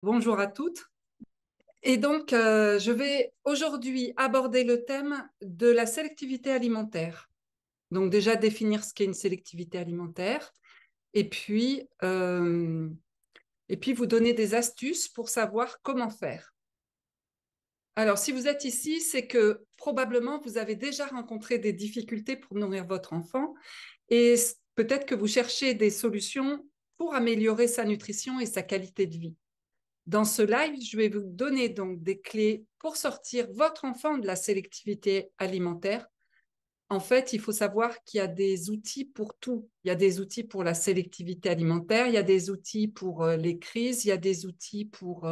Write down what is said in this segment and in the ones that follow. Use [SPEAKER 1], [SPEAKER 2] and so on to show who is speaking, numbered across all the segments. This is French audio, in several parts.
[SPEAKER 1] Bonjour à toutes. Et donc, je vais aujourd'hui aborder le thème de la sélectivité alimentaire. Donc, déjà définir ce qu'est une sélectivité alimentaire et puis, euh, et puis vous donner des astuces pour savoir comment faire. Alors, si vous êtes ici, c'est que probablement vous avez déjà rencontré des difficultés pour nourrir votre enfant et peut-être que vous cherchez des solutions pour améliorer sa nutrition et sa qualité de vie. Dans ce live, je vais vous donner donc des clés pour sortir votre enfant de la sélectivité alimentaire. En fait, il faut savoir qu'il y a des outils pour tout. Il y a des outils pour la sélectivité alimentaire, il y a des outils pour les crises, il y a des outils pour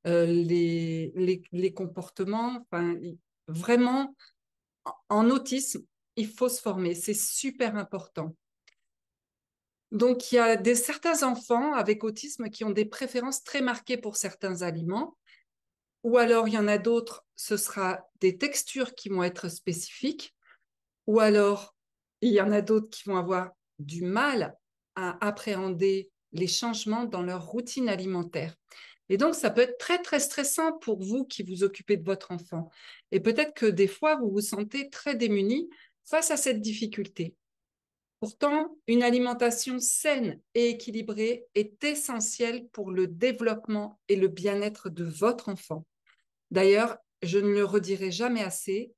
[SPEAKER 1] les comportements. Enfin, vraiment, en autisme, il faut se former. C'est super important. Donc, il y a certains enfants avec autisme qui ont des préférences très marquées pour certains aliments. Ou alors, il y en a d'autres, ce sera des textures qui vont être spécifiques. Ou alors, il y en a d'autres qui vont avoir du mal à appréhender les changements dans leur routine alimentaire. Et donc, ça peut être très, très stressant pour vous qui vous occupez de votre enfant. Et peut-être que des fois, vous vous sentez très démuni face à cette difficulté. Pourtant, une alimentation saine et équilibrée est essentielle pour le développement et le bien-être de votre enfant. D'ailleurs, je ne le redirai jamais assez,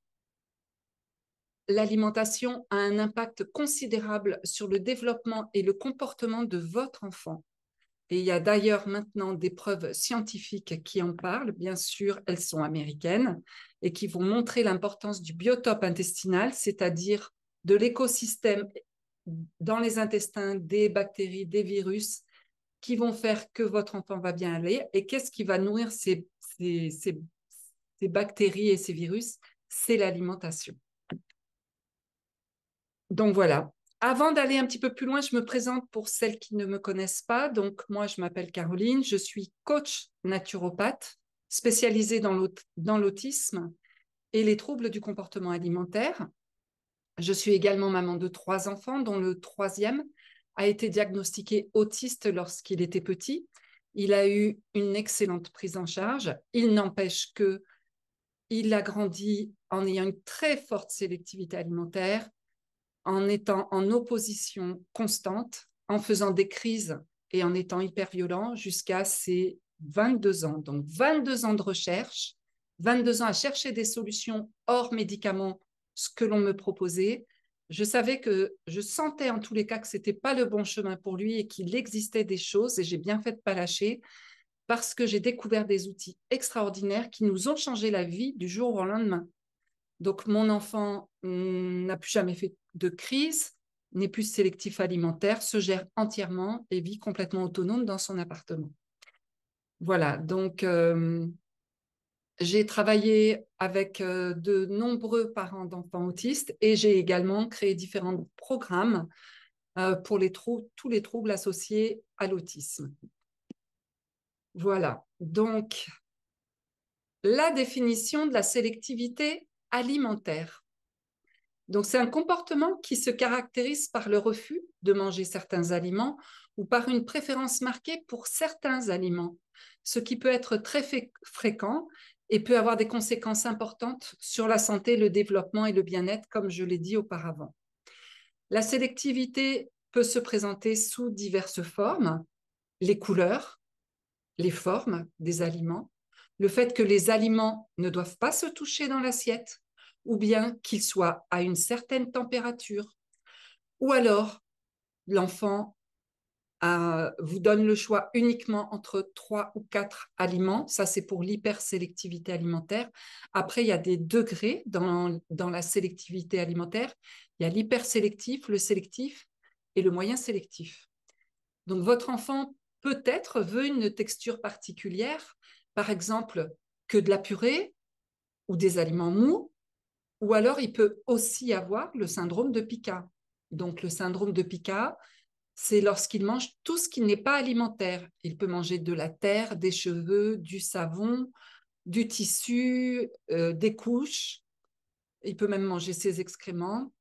[SPEAKER 1] l'alimentation a un impact considérable sur le développement et le comportement de votre enfant. Et il y a d'ailleurs maintenant des preuves scientifiques qui en parlent. Bien sûr, elles sont américaines et qui vont montrer l'importance du biotope intestinal, c'est-à-dire de l'écosystème dans les intestins des bactéries, des virus qui vont faire que votre enfant va bien aller. Et qu'est-ce qui va nourrir ces bactéries et ces virus? C'est l'alimentation. Donc voilà. Avant d'aller un petit peu plus loin, je me présente pour celles qui ne me connaissent pas. Donc moi, je m'appelle Caroline, je suis coach naturopathe spécialisée dans l'autisme et les troubles du comportement alimentaire. Je suis également maman de 3 enfants, dont le troisième a été diagnostiqué autiste lorsqu'il était petit. Il a eu une excellente prise en charge. Il n'empêche que il a grandi en ayant une très forte sélectivité alimentaire, en étant en opposition constante, en faisant des crises et en étant hyper violent jusqu'à ses 22 ans. Donc 22 ans de recherche, 22 ans à chercher des solutions hors médicaments, ce que l'on me proposait. Je savais que je sentais en tous les cas que c'était pas le bon chemin pour lui et qu'il existait des choses et j'ai bien fait de pas lâcher parce que j'ai découvert des outils extraordinaires qui nous ont changé la vie du jour au lendemain. Donc, mon enfant n'a plus jamais fait de crise, n'est plus sélectif alimentaire, se gère entièrement et vit complètement autonome dans son appartement. Voilà, donc j'ai travaillé avec de nombreux parents d'enfants autistes et j'ai également créé différents programmes pour tous les troubles associés à l'autisme. Voilà, donc la définition de la sélectivité alimentaire. Donc, c'est un comportement qui se caractérise par le refus de manger certains aliments ou par une préférence marquée pour certains aliments, ce qui peut être très fréquent et peut avoir des conséquences importantes sur la santé, le développement et le bien-être, comme je l'ai dit auparavant. La sélectivité peut se présenter sous diverses formes, les couleurs, les formes des aliments, le fait que les aliments ne doivent pas se toucher dans l'assiette, ou bien qu'ils soient à une certaine température, ou alors l'enfant vous donne le choix uniquement entre 3 ou 4 aliments. Ça, c'est pour l'hypersélectivité alimentaire. Après, il y a des degrés dans la sélectivité alimentaire. Il y a l'hypersélectif, le sélectif et le moyen sélectif. Donc, votre enfant peut-être veut une texture particulière, par exemple que de la purée ou des aliments mous, ou alors il peut aussi avoir le syndrome de Pica. Donc, le syndrome de Pica, c'est lorsqu'il mange tout ce qui n'est pas alimentaire. Il peut manger de la terre, des cheveux, du savon, du tissu, des couches. Il peut même manger ses excréments.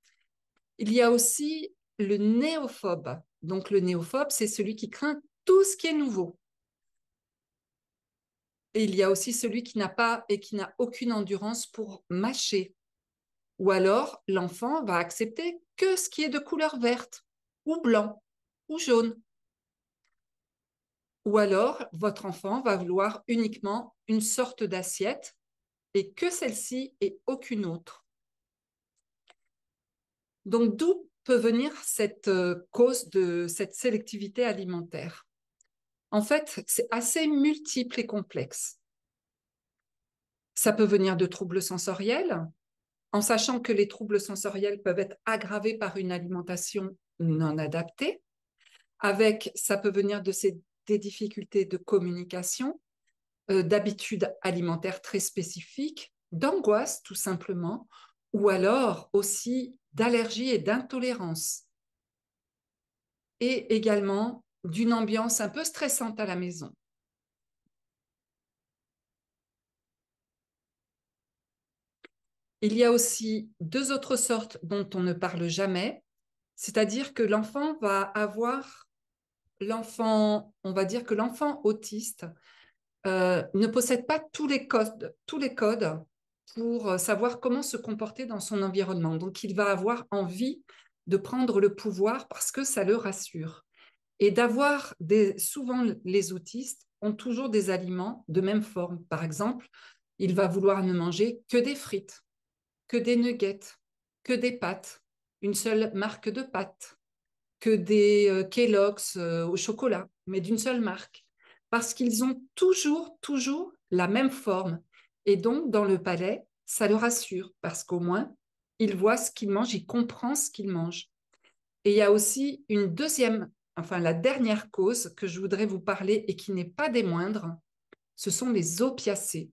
[SPEAKER 1] Il y a aussi le néophobe. Donc, le néophobe, c'est celui qui craint tout ce qui est nouveau. Et il y a aussi celui qui n'a pas et qui n'a aucune endurance pour mâcher. Ou alors, l'enfant va accepter que ce qui est de couleur verte, ou blanc, ou jaune. Ou alors, votre enfant va vouloir uniquement une sorte d'assiette et que celle-ci et aucune autre. Donc, d'où peut venir cette cause de cette sélectivité alimentaire? En fait, c'est assez multiple et complexe. Ça peut venir de troubles sensoriels, en sachant que les troubles sensoriels peuvent être aggravés par une alimentation non adaptée. Ça peut venir des difficultés de communication, d'habitudes alimentaires très spécifiques, d'angoisse tout simplement, ou alors aussi d'allergies et d'intolérance, et également d'une ambiance un peu stressante à la maison. Il y a aussi deux autres sortes dont on ne parle jamais, c'est-à-dire que on va dire que l'enfant autiste ne possède pas tous les codes pour savoir comment se comporter dans son environnement. Donc, il va avoir envie de prendre le pouvoir parce que ça le rassure. Et souvent, les autistes ont toujours des aliments de même forme. Par exemple, il va vouloir ne manger que des frites, que des nuggets, que des pâtes, une seule marque de pâtes, que des Kellogg's au chocolat, mais d'une seule marque. Parce qu'ils ont toujours la même forme. Et donc, dans le palais, ça le rassure, parce qu'au moins, il voit ce qu'il mange, il comprend ce qu'il mange. Et il y a aussi la dernière cause que je voudrais vous parler et qui n'est pas des moindres, ce sont les opiacés.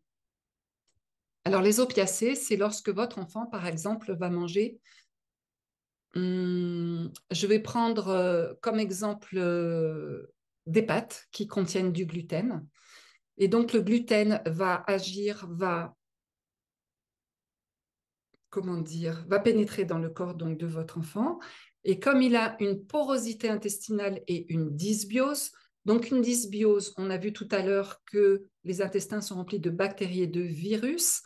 [SPEAKER 1] Alors, les opiacés, c'est lorsque votre enfant, par exemple, va manger. Je vais prendre comme exemple des pâtes qui contiennent du gluten. Et donc, le gluten va pénétrer dans le corps donc, de votre enfant. Et comme il a une porosité intestinale et une dysbiose, donc une dysbiose, on a vu tout à l'heure que les intestins sont remplis de bactéries et de virus.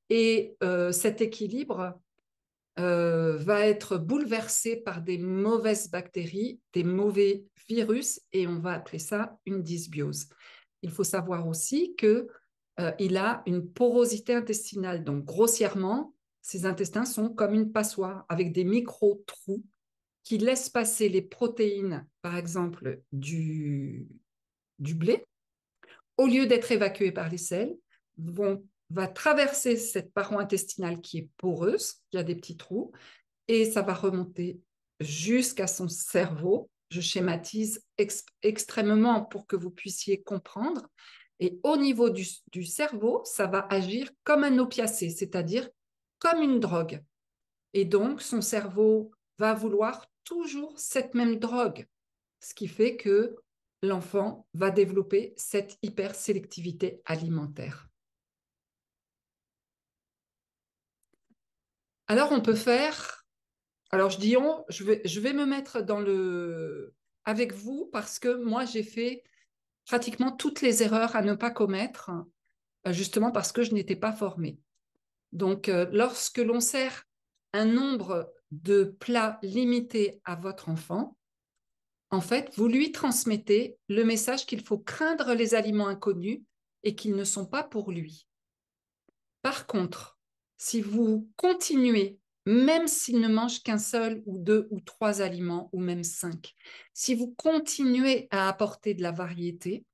[SPEAKER 1] Et cet équilibre va être bouleversé par des mauvaises bactéries, des mauvais virus, et on va appeler ça une dysbiose. Il faut savoir aussi que il a une porosité intestinale, donc grossièrement, ses intestins sont comme une passoire avec des micro-trous qui laissent passer les protéines, par exemple, du blé, au lieu d'être évacuées par les selles, va traverser cette paroi intestinale qui est poreuse, qui a des petits trous, et ça va remonter jusqu'à son cerveau. Je schématise extrêmement pour que vous puissiez comprendre. Et au niveau du cerveau, ça va agir comme un opiacé, c'est-à-dire comme une drogue. Et donc, son cerveau va vouloir toujours cette même drogue, ce qui fait que l'enfant va développer cette hypersélectivité alimentaire. Alors, on peut faire. Alors, je vais me mettre avec vous parce que moi, j'ai fait pratiquement toutes les erreurs à ne pas commettre, justement parce que je n'étais pas formée. Donc, lorsque l'on sert un nombre de plats limité à votre enfant, en fait, vous lui transmettez le message qu'il faut craindre les aliments inconnus et qu'ils ne sont pas pour lui. Par contre, si vous continuez, même s'il ne mange qu'un seul ou deux ou trois aliments, ou même cinq, si vous continuez à apporter de la variété,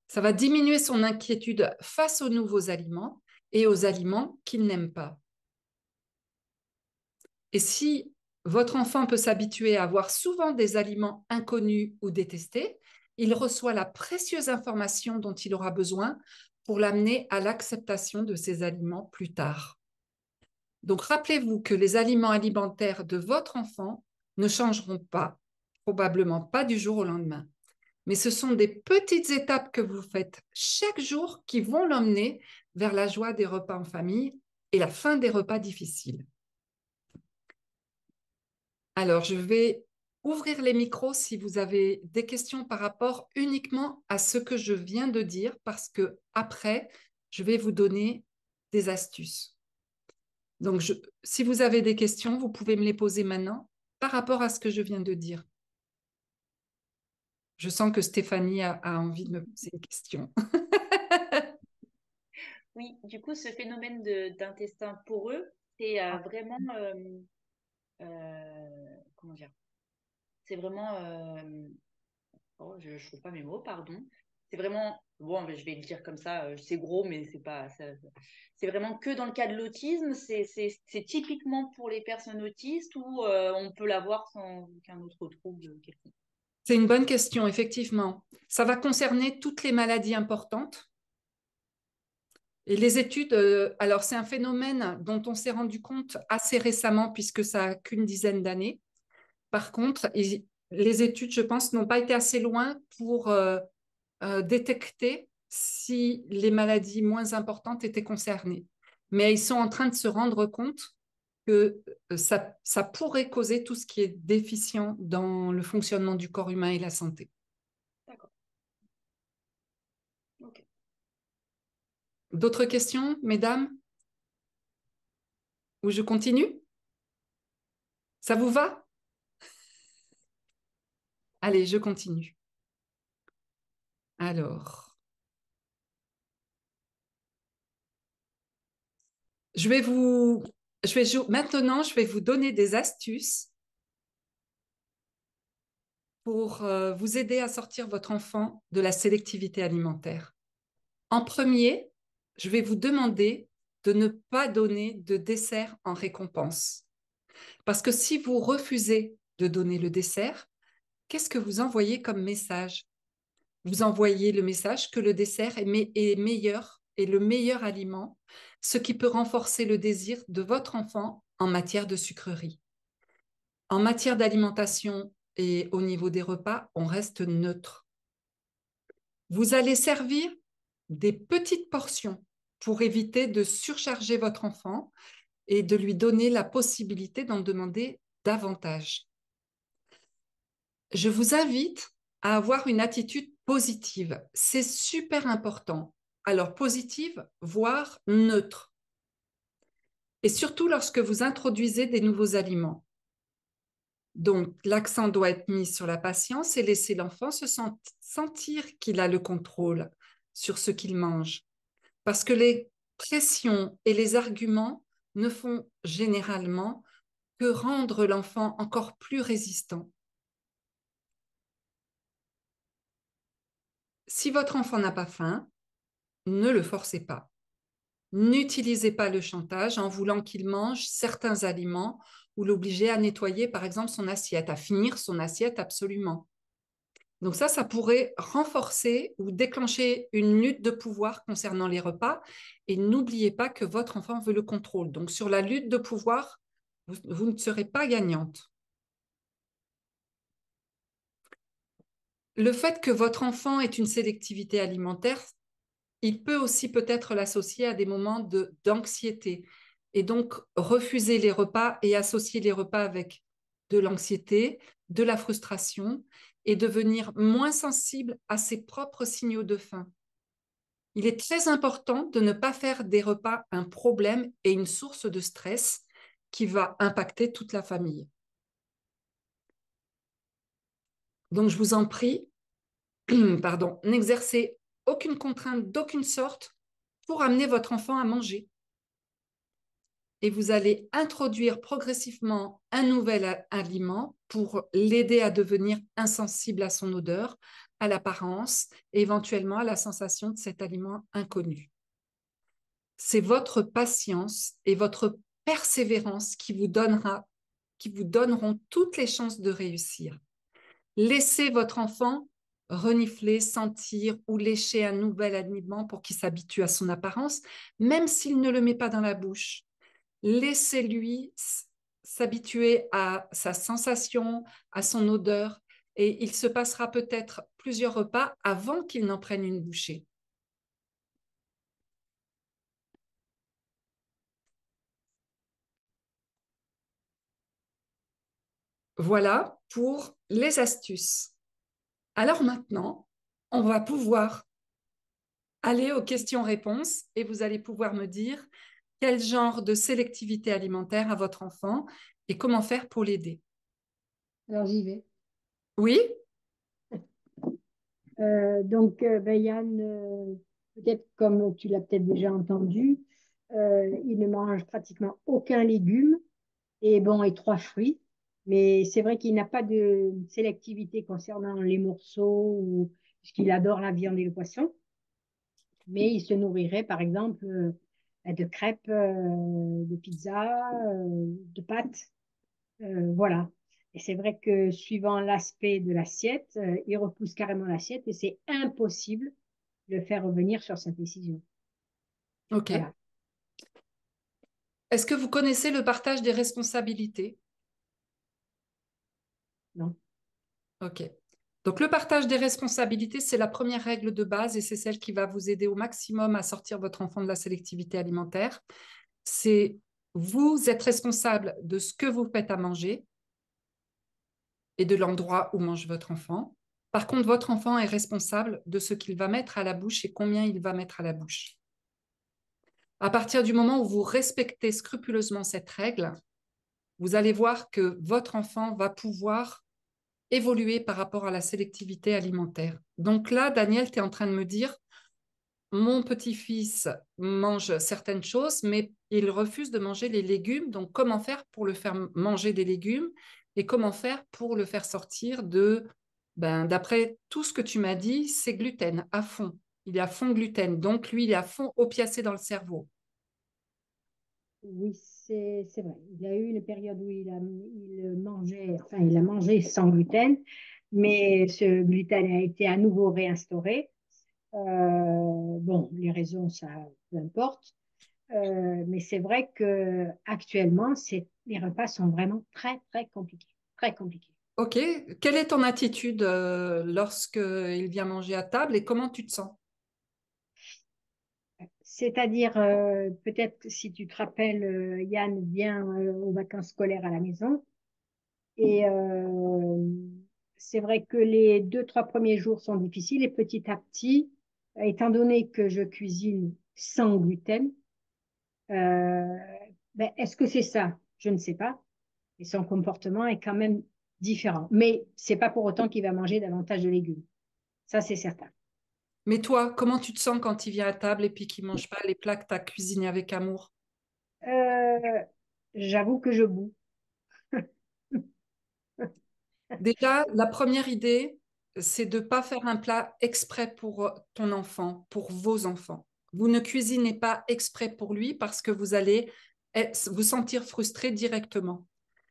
[SPEAKER 1] ça va diminuer son inquiétude face aux nouveaux aliments et aux aliments qu'il n'aime pas. Et si votre enfant peut s'habituer à avoir souvent des aliments inconnus ou détestés, il reçoit la précieuse information dont il aura besoin pour l'amener à l'acceptation de ces aliments plus tard. Donc, rappelez-vous que les aliments alimentaires de votre enfant ne changeront pas, probablement pas du jour au lendemain. Mais ce sont des petites étapes que vous faites chaque jour qui vont l'emmener vers la joie des repas en famille et la fin des repas difficiles. Alors, je vais ouvrir les micros si vous avez des questions par rapport uniquement à ce que je viens de dire, parce que après, je vais vous donner des astuces. Donc, si vous avez des questions, vous pouvez me les poser maintenant par rapport à ce que je viens de dire. Je sens que Stéphanie a envie de me poser une question.
[SPEAKER 2] Oui, du coup, ce phénomène d'intestin poreux, c'est vraiment, comment dire, c'est vraiment, oh, je ne trouve pas mes mots, pardon. C'est vraiment, bon, je vais le dire comme ça, c'est gros, mais c'est pas, c'est vraiment que dans le cas de l'autisme, c'est typiquement pour les personnes autistes ou on peut l'avoir sans aucun autre trouble quelconque.
[SPEAKER 1] C'est une bonne question, effectivement. Ça va concerner toutes les maladies importantes. Et les études, alors c'est un phénomène dont on s'est rendu compte assez récemment puisque ça n'a qu'une dizaine d'années. Par contre, les études, je pense, n'ont pas été assez loin pour détecter si les maladies moins importantes étaient concernées. Mais ils sont en train de se rendre compte que ça pourrait causer tout ce qui est déficient dans le fonctionnement du corps humain et la santé.
[SPEAKER 2] D'accord. Ok.
[SPEAKER 1] D'autres questions, mesdames? Ou je continue? Ça vous va? Allez, je continue. Alors, je vais vous, maintenant, je vais vous donner des astuces pour vous aider à sortir votre enfant de la sélectivité alimentaire. En premier, je vais vous demander de ne pas donner de dessert en récompense. Parce que si vous refusez de donner le dessert, qu'est-ce que vous envoyez comme message? Vous envoyez le message que le dessert est meilleur, est le meilleur aliment, ce qui peut renforcer le désir de votre enfant en matière de sucrerie. En matière d'alimentation et au niveau des repas, on reste neutre. Vous allez servir des petites portions pour éviter de surcharger votre enfant et de lui donner la possibilité d'en demander davantage. Je vous invite à avoir une attitude positive. C'est super important. Alors positive, voire neutre. Et surtout lorsque vous introduisez des nouveaux aliments. Donc, l'accent doit être mis sur la patience et laisser l'enfant se sentir qu'il a le contrôle sur ce qu'il mange. Parce que les pressions et les arguments ne font généralement que rendre l'enfant encore plus résistant. Si votre enfant n'a pas faim, ne le forcez pas. N'utilisez pas le chantage en voulant qu'il mange certains aliments ou l'obliger à nettoyer, par exemple, son assiette, à finir son assiette absolument. Donc ça pourrait renforcer ou déclencher une lutte de pouvoir concernant les repas. Et n'oubliez pas que votre enfant veut le contrôle. Donc sur la lutte de pouvoir, vous ne serez pas gagnante. Le fait que votre enfant ait une sélectivité alimentaire, il peut aussi peut-être l'associer à des moments d'anxiété. Et donc, refuser les repas et associer les repas avec de l'anxiété, de la frustration et devenir moins sensible à ses propres signaux de faim. Il est très important de ne pas faire des repas un problème et une source de stress qui va impacter toute la famille. Donc, je vous en prie, pardon, n'exercez aucune contrainte d'aucune sorte pour amener votre enfant à manger. Et vous allez introduire progressivement un nouvel aliment pour l'aider à devenir insensible à son odeur, à l'apparence et éventuellement à la sensation de cet aliment inconnu. C'est votre patience et votre persévérance qui vous donneront toutes les chances de réussir. Laissez votre enfant renifler, sentir ou lécher un nouvel aliment pour qu'il s'habitue à son apparence, même s'il ne le met pas dans la bouche. Laissez-lui s'habituer à sa sensation, à son odeur, et il se passera peut-être plusieurs repas avant qu'il n'en prenne une bouchée. Voilà. pour les astuces. Alors maintenant, on va pouvoir aller aux questions-réponses et vous allez pouvoir me dire quel genre de sélectivité alimentaire a votre enfant et comment faire pour l'aider.
[SPEAKER 3] Alors j'y vais.
[SPEAKER 1] Oui?
[SPEAKER 3] Ben, Yann, peut-être comme tu l'as peut-être déjà entendu, il ne mange pratiquement aucun légume et bon, et trois fruits. Mais c'est vrai qu'il n'a pas de sélectivité concernant les morceaux ou puisqu'il adore la viande et le poisson. Mais il se nourrirait, par exemple, de crêpes, de pizzas, de pâtes. Voilà. Et c'est vrai que suivant l'aspect de l'assiette, il repousse carrément l'assiette et c'est impossible de le faire revenir sur sa décision.
[SPEAKER 1] Ok.
[SPEAKER 3] Voilà.
[SPEAKER 1] Est-ce que vous connaissez le partage des responsabilités?
[SPEAKER 3] Non.
[SPEAKER 1] Ok. Donc, le partage des responsabilités, c'est la première règle de base et c'est celle qui va vous aider au maximum à sortir votre enfant de la sélectivité alimentaire. C'est vous êtes responsable de ce que vous faites à manger et de l'endroit où mange votre enfant. Par contre, votre enfant est responsable de ce qu'il va mettre à la bouche et combien il va mettre à la bouche. À partir du moment où vous respectez scrupuleusement cette règle, vous allez voir que votre enfant va pouvoir évoluer par rapport à la sélectivité alimentaire. Donc là, Daniel, tu es en train de me dire, mon petit-fils mange certaines choses, mais il refuse de manger les légumes. Donc, comment faire pour le faire manger des légumes et comment faire pour le faire sortir d'après tout ce que tu m'as dit, c'est gluten à fond. Il est à fond gluten. Donc, lui, il est à fond opiacé dans le cerveau.
[SPEAKER 3] Oui, c'est vrai. Il y a eu une période où il mangeait, enfin, il a mangé sans gluten, mais ce gluten a été à nouveau réinstauré. Bon, les raisons, ça, peu importe. Mais c'est vrai que actuellement, les repas sont vraiment très, très compliqués. Très compliqués.
[SPEAKER 1] Ok, quelle est ton attitude lorsque il vient manger à table et comment tu te sens?
[SPEAKER 3] C'est-à-dire, peut-être que si tu te rappelles, Yann vient aux vacances scolaires à la maison. Et c'est vrai que les deux, trois premiers jours sont difficiles. Et petit à petit, étant donné que je cuisine sans gluten, euh, ben, est-ce que c'est ça? Je ne sais pas. Et son comportement est quand même différent. Mais c'est pas pour autant qu'il va manger davantage de légumes. Ça, c'est certain.
[SPEAKER 1] Mais toi, comment tu te sens quand il vient à table et puis qu'il ne mange pas les plats que tu as cuisinés avec amour?
[SPEAKER 3] Euh, J'avoue que je boue.
[SPEAKER 1] Déjà, la première idée, c'est de ne pas faire un plat exprès pour ton enfant, pour vos enfants. Vous ne cuisinez pas exprès pour lui parce que vous allez vous sentir frustré directement.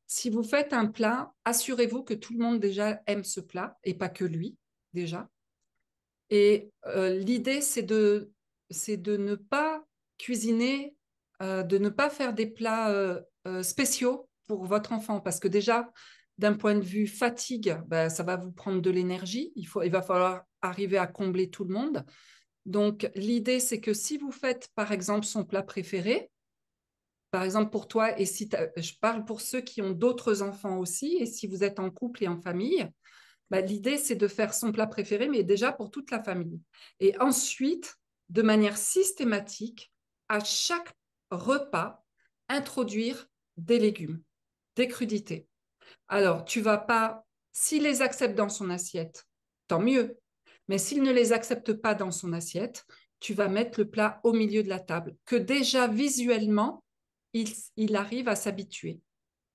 [SPEAKER 1] Si vous faites un plat, assurez-vous que tout le monde déjà aime ce plat et pas que lui, déjà. Et l'idée, c'est de ne pas cuisiner, de ne pas faire des plats spéciaux pour votre enfant, parce que déjà, d'un point de vue fatigue, ben, ça va vous prendre de l'énergie. Il va falloir arriver à combler tout le monde. Donc, l'idée, c'est que si vous faites, par exemple, son plat préféré, par exemple pour toi, et si je parle pour ceux qui ont d'autres enfants aussi, et si vous êtes en couple et en famille, bah, l'idée, c'est de faire son plat préféré, mais déjà pour toute la famille. Et ensuite, de manière systématique, à chaque repas, introduire des légumes, des crudités. Alors, tu vas pas, s'il les accepte dans son assiette, tant mieux. Mais s'il ne les accepte pas dans son assiette, tu vas mettre le plat au milieu de la table, que déjà visuellement, il arrive à s'habituer,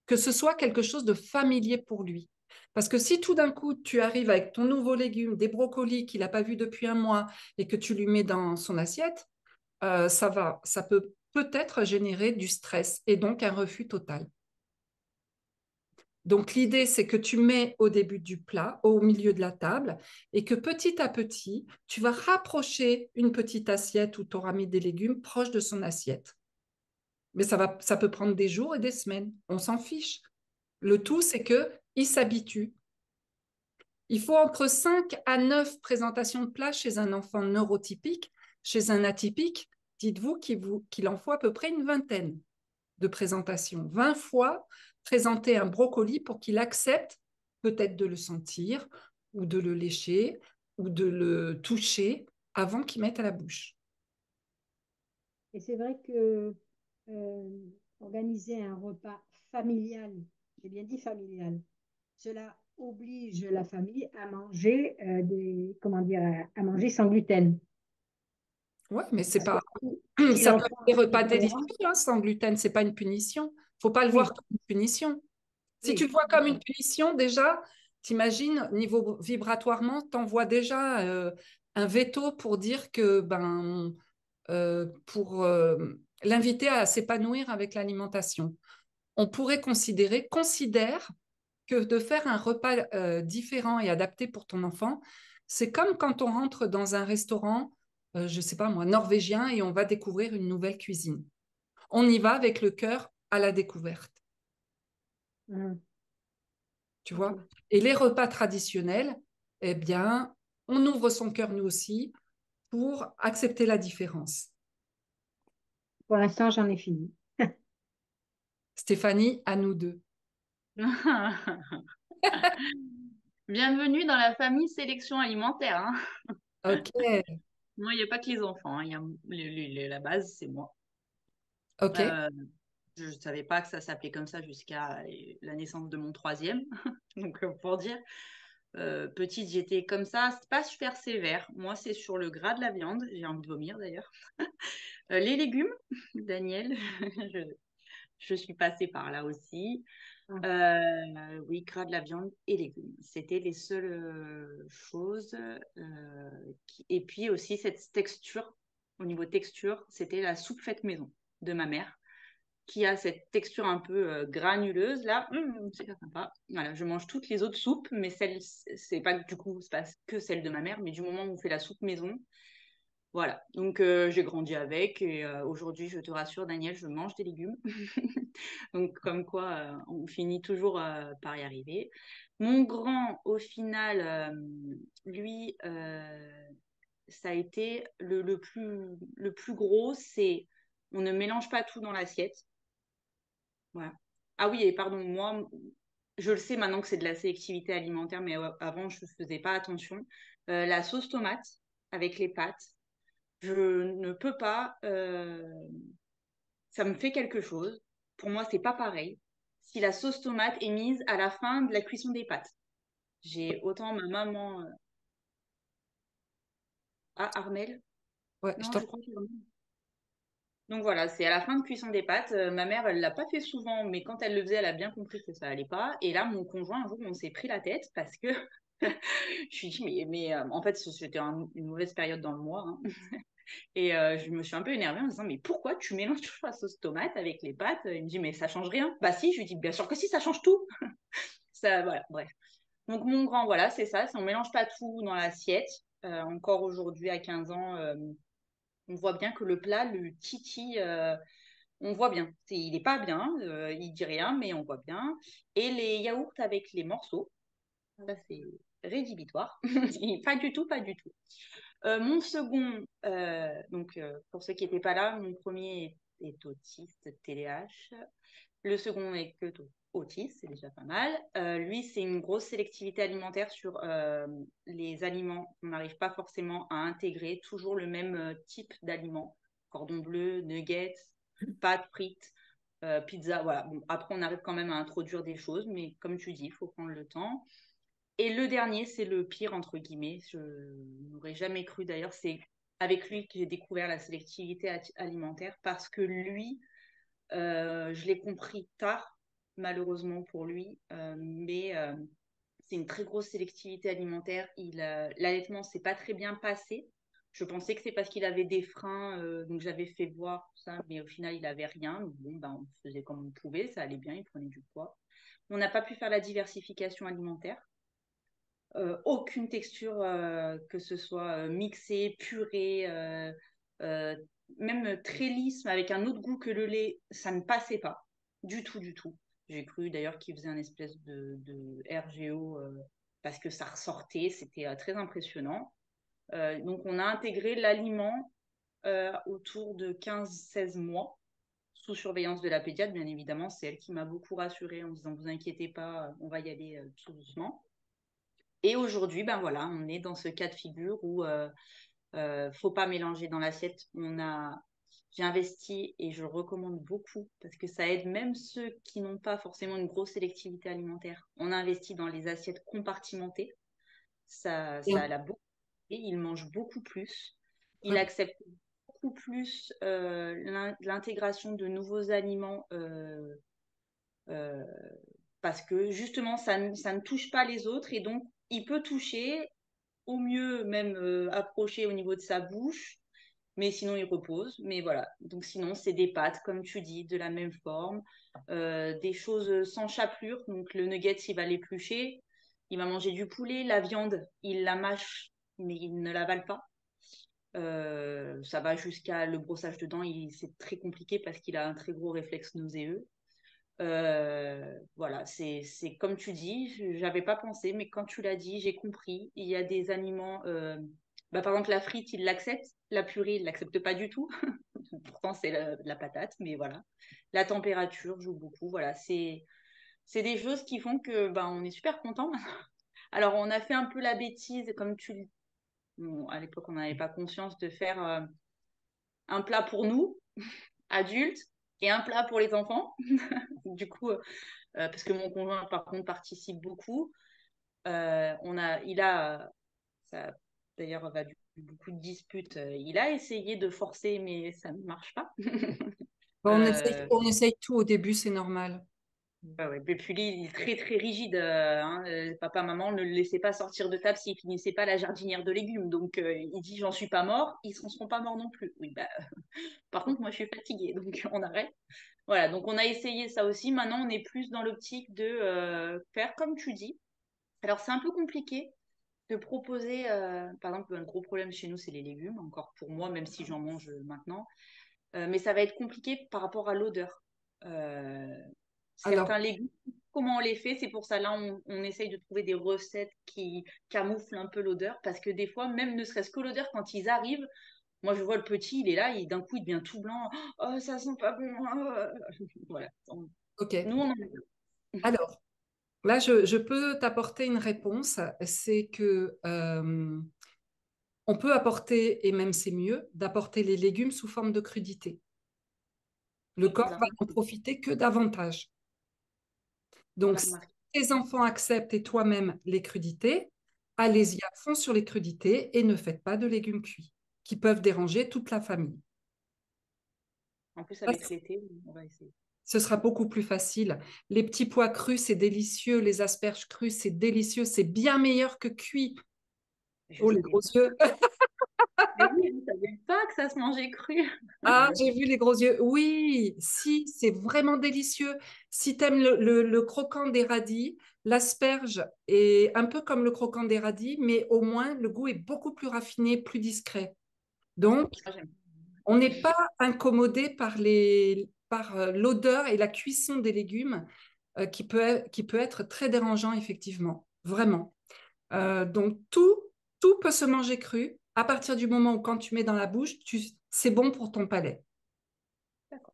[SPEAKER 1] que ce soit quelque chose de familier pour lui. Parce que si tout d'un coup, tu arrives avec ton nouveau légume, des brocolis qu'il n'a pas vu depuis un mois et que tu lui mets dans son assiette, ça peut peut-être générer du stress et donc un refus total. Donc l'idée, c'est que tu mets au début du plat, au milieu de la table, et que petit à petit, tu vas rapprocher une petite assiette où tu auras mis des légumes proche de son assiette. Mais ça peut prendre des jours et des semaines. On s'en fiche. Le tout, c'est qu'il s'habitue. Il faut entre 5 à 9 présentations de plats chez un enfant neurotypique. Chez un atypique, dites-vous qu'il en faut à peu près une vingtaine de présentations. 20 fois présenter un brocoli pour qu'il accepte peut-être de le sentir ou de le lécher ou de le toucher avant qu'il mette à la bouche.
[SPEAKER 3] Et c'est vrai que euh, organiser un repas familial, j'ai bien dit familial, cela oblige la famille à manger comment dire, à manger sans gluten.
[SPEAKER 1] Ouais, mais c'est
[SPEAKER 3] Parce que
[SPEAKER 1] pas.
[SPEAKER 3] si
[SPEAKER 1] Ça peut être
[SPEAKER 3] l'enfant
[SPEAKER 1] des
[SPEAKER 3] est
[SPEAKER 1] repas délicieux
[SPEAKER 3] tolérant,
[SPEAKER 1] hein, sans gluten, c'est pas une punition. Faut pas le voir
[SPEAKER 3] oui,
[SPEAKER 1] comme une punition. Si tu le
[SPEAKER 3] oui,
[SPEAKER 1] vois comme une
[SPEAKER 3] d'accord.
[SPEAKER 1] punition, déjà, t'imagines, niveau vibratoirement, t'envoies déjà un veto pour dire que pour l'inviter à s'épanouir avec l'alimentation. On pourrait considère que de faire un repas différent et adapté pour ton enfant, c'est comme quand on rentre dans un restaurant, je ne sais pas moi, norvégien et on va découvrir une nouvelle cuisine. On y va avec le cœur à la découverte,
[SPEAKER 3] Mhm.
[SPEAKER 1] tu vois.
[SPEAKER 3] Ok.
[SPEAKER 1] Et les repas traditionnels, eh bien, on ouvre son cœur nous aussi pour accepter la différence.
[SPEAKER 3] Pour l'instant, j'en ai fini.
[SPEAKER 1] Stéphanie, à nous deux.
[SPEAKER 2] Bienvenue dans la famille sélection alimentaire, hein.
[SPEAKER 1] Ok,
[SPEAKER 2] Moi, il n'y a pas que les enfants, hein. Il y a la base, c'est moi.
[SPEAKER 1] ok,
[SPEAKER 2] Euh, je ne savais pas que ça s'appelait comme ça jusqu'à la naissance de mon troisième. Donc, pour dire, petite, j'étais comme ça. C'est pas super sévère. Moi, c'est sur le gras de la viande. J'ai envie de vomir d'ailleurs. Les légumes, Daniel, je, je suis passée par là aussi.
[SPEAKER 3] Ah,
[SPEAKER 2] Oui, gras de la viande et légumes. C'était les seules choses. Et puis aussi cette texture, au niveau texture, c'était la soupe faite maison de ma mère, qui a cette texture un peu granuleuse. Là, c'est pas sympa. Voilà, je mange toutes les autres soupes, mais celle, c'est pas du coup, c'est pas que celle de ma mère, mais du moment où on fait la soupe maison, voilà, donc j'ai grandi avec et aujourd'hui, je te rassure, Daniel, je mange des légumes. Donc comme quoi, on finit toujours par y arriver. Mon grand, au final, lui, ça a été le plus gros, c'est on ne mélange pas tout dans l'assiette. Voilà. Ah oui, et pardon, moi, je le sais maintenant que c'est de la sélectivité alimentaire, mais avant, je ne faisais pas attention. La sauce tomate avec les pâtes. Je ne peux pas, ça me fait quelque chose. Pour moi, c'est pas pareil. Si la sauce tomate est mise à la fin de la cuisson des pâtes. J'ai autant ma maman. Ah, Armel?
[SPEAKER 1] ouais, je
[SPEAKER 2] Non,
[SPEAKER 1] t'en
[SPEAKER 2] je crois que c'est Armel. Donc voilà, c'est à la fin de cuisson des pâtes. Ma mère, elle l'a pas fait souvent, mais quand elle le faisait, elle a bien compris que ça allait pas. Et là, mon conjoint, un jour, on s'est pris la tête parce que je lui dis, mais en fait, c'était une mauvaise période dans le mois, hein. Et je me suis un peu énervée en me disant, mais pourquoi tu mélanges toujours la sauce tomate avec les pâtes? Il me dit, mais ça change rien. Bah si, je lui dis, bien sûr que si, ça change tout. Ça, voilà, bref. Donc mon grand, voilà, c'est ça. On mélange pas tout dans l'assiette. Encore aujourd'hui, à 15 ans, on voit bien que le plat, le titi, on voit bien. Il n'est pas bien, il dit rien, mais on voit bien. Et les yaourts avec les morceaux, ça c'est rédhibitoire. Pas du tout, pas du tout. Mon second, donc pour ceux qui n'étaient pas là, mon premier est autiste, TDAH. Le second est que autiste, c'est déjà pas mal. Lui, c'est une grosse sélectivité alimentaire sur les aliments qu'on n'arrive pas forcément à intégrer, toujours le même type d'aliments. Cordon bleu, nuggets, pâtes frites, pizza, voilà. Bon, après, on arrive quand même à introduire des choses, mais comme tu dis, il faut prendre le temps. Et le dernier, c'est le pire, entre guillemets. Je n'aurais jamais cru d'ailleurs. C'est avec lui que j'ai découvert la sélectivité alimentaire parce que lui, je l'ai compris tard, malheureusement pour lui, mais c'est une très grosse sélectivité alimentaire. L'allaitement s'est pas très bien passé. Je pensais que c'est parce qu'il avait des freins, donc j'avais fait voir tout ça, mais au final, il avait rien. Donc, bon, ben, on faisait comme on pouvait, ça allait bien, il prenait du poids. On n'a pas pu faire la diversification alimentaire. Aucune texture, que ce soit mixée, purée, euh, même très lisse, mais avec un autre goût que le lait, ça ne passait pas. Du tout, du tout. J'ai cru d'ailleurs qu'il faisait un espèce de RGO parce que ça ressortait, c'était très impressionnant. Donc on a intégré l'aliment autour de 15-16 mois sous surveillance de la pédiatre, bien évidemment. C'est elle qui m'a beaucoup rassurée en disant, vous inquiétez pas, on va y aller tout doucement. Et aujourd'hui, ben voilà, on est dans ce cas de figure où faut pas mélanger dans l'assiette. J'ai investi et je recommande beaucoup parce que ça aide même ceux qui n'ont pas forcément une grosse sélectivité alimentaire. On a investi dans les assiettes compartimentées. Ça l'a beaucoup aidé. Il mange beaucoup plus. Il accepte beaucoup plus l'intégration de nouveaux aliments euh, parce que justement, ça ne touche pas les autres et donc il peut toucher, au mieux même approcher au niveau de sa bouche, mais sinon il repose. Mais voilà, donc sinon c'est des pâtes, comme tu dis, de la même forme, des choses sans chapelure, donc le nugget il va l'éplucher, il va manger du poulet, la viande il la mâche, mais il ne l'avale pas. Ça va jusqu'à le brossage de dents, c'est très compliqué parce qu'il a un très gros réflexe nauséeux. Voilà, c'est comme tu dis, j'avais pas pensé, mais quand tu l'as dit, j'ai compris. Il y a des aliments, par exemple la frite, il l'accepte, la purée, il l'accepte pas du tout. Pourtant, c'est la patate, mais voilà. La température joue beaucoup. Voilà, c'est des choses qui font que on est super content. Alors, on a fait un peu la bêtise, comme bon, à l'époque, on n'avait pas conscience de faire un plat pour nous, adultes, et un plat pour les enfants. Du coup, parce que mon conjoint, par contre, participe beaucoup. Ça d'ailleurs va du beaucoup de disputes. Il a essayé de forcer, mais ça ne marche pas.
[SPEAKER 1] Bon,
[SPEAKER 2] Euh,
[SPEAKER 1] on essaye tout au début, c'est normal.
[SPEAKER 2] ouais. Et puis lui, il est très très rigide. Hein. Papa, maman ne le laissaient pas sortir de table s'il finissait pas la jardinière de légumes. Donc il dit, j'en suis pas mort, ils ne seront pas morts non plus. Oui, par contre, moi je suis fatiguée, donc on arrête. Voilà, donc on a essayé ça aussi. Maintenant, on est plus dans l'optique de faire comme tu dis. Alors c'est un peu compliqué de proposer, par exemple, un gros problème chez nous, c'est les légumes, encore pour moi, même si j'en mange maintenant. Mais ça va être compliqué par rapport à l'odeur. Euh,
[SPEAKER 1] Alors,
[SPEAKER 2] Certains légumes, comment on les fait, c'est pour ça là, on essaye de trouver des recettes qui camouflent un peu l'odeur, parce que des fois, même ne serait-ce que l'odeur, quand ils arrivent, moi je vois le petit, il est là, et d'un coup, il devient tout blanc. Oh, ça sent pas bon. Voilà.
[SPEAKER 1] ok.
[SPEAKER 2] Nous, on en
[SPEAKER 1] Alors, là, je peux t'apporter une réponse. C'est que on peut apporter, et même c'est mieux, d'apporter les légumes sous forme de crudité. Le
[SPEAKER 2] oui,
[SPEAKER 1] corps va en profiter que davantage.
[SPEAKER 2] on
[SPEAKER 1] Donc,
[SPEAKER 2] l'a
[SPEAKER 1] si
[SPEAKER 2] remarqué.
[SPEAKER 1] tes enfants acceptent et toi-même les crudités, allez-y à fond sur les crudités et ne faites pas de légumes cuits qui peuvent déranger toute la famille.
[SPEAKER 2] En plus,
[SPEAKER 1] Ça,
[SPEAKER 2] avec l'été, on va essayer.
[SPEAKER 1] ce sera beaucoup plus facile. Les petits pois crus, c'est délicieux. Les asperges crues, c'est délicieux. C'est bien meilleur que cuit.
[SPEAKER 2] Je
[SPEAKER 1] Oh, les
[SPEAKER 2] savais
[SPEAKER 1] gros
[SPEAKER 2] pas.
[SPEAKER 1] yeux.
[SPEAKER 2] Mais oui, je ne savais pas que ça se mangeait cru.
[SPEAKER 1] Ah, j'ai vu les gros yeux. Oui, si, c'est vraiment délicieux. Si tu aimes le croquant des radis, l'asperge est un peu comme le croquant des radis, mais au moins le goût est beaucoup plus raffiné, plus discret. Donc,
[SPEAKER 2] Moi, j'aime.
[SPEAKER 1] on n'est pas incommodé par l'odeur et la cuisson des légumes qui peut être très dérangeant, effectivement. Vraiment. Donc, tout peut se manger cru à partir du moment où quand tu mets dans la bouche, c'est bon pour ton palais.
[SPEAKER 2] D'accord.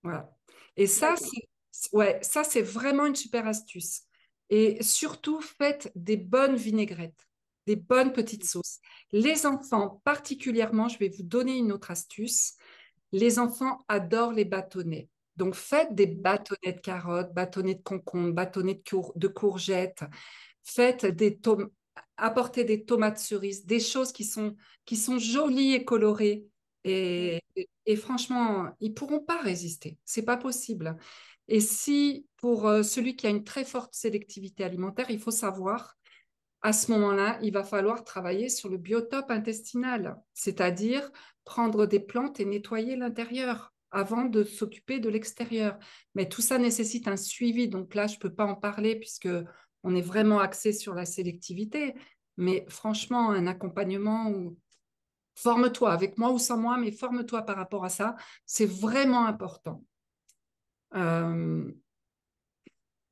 [SPEAKER 1] Voilà. Et
[SPEAKER 2] On va
[SPEAKER 1] ça,
[SPEAKER 2] essayer.
[SPEAKER 1] ouais, ça, c'est vraiment une super astuce. Et surtout, faites des bonnes vinaigrettes, des bonnes petites sauces. Les enfants, particulièrement, je vais vous donner une autre astuce. Les enfants adorent les bâtonnets. Donc, faites des bâtonnets de carottes, bâtonnets de concombres, bâtonnets de courgettes. Faites apportez des tomates cerises, des choses qui sont jolies et colorées.
[SPEAKER 2] Mm.
[SPEAKER 1] Et franchement, ils pourront pas résister. C'est pas possible. Et si pour celui qui a une très forte sélectivité alimentaire, il faut savoir, à ce moment-là, il va falloir travailler sur le biotope intestinal, c'est-à-dire prendre des plantes et nettoyer l'intérieur avant de s'occuper de l'extérieur. Mais tout ça nécessite un suivi. Donc là, je ne peux pas en parler puisque on est vraiment axé sur la sélectivité. Mais franchement, un accompagnement où forme-toi avec moi ou sans moi, mais forme-toi par rapport à ça, c'est vraiment important. Euh,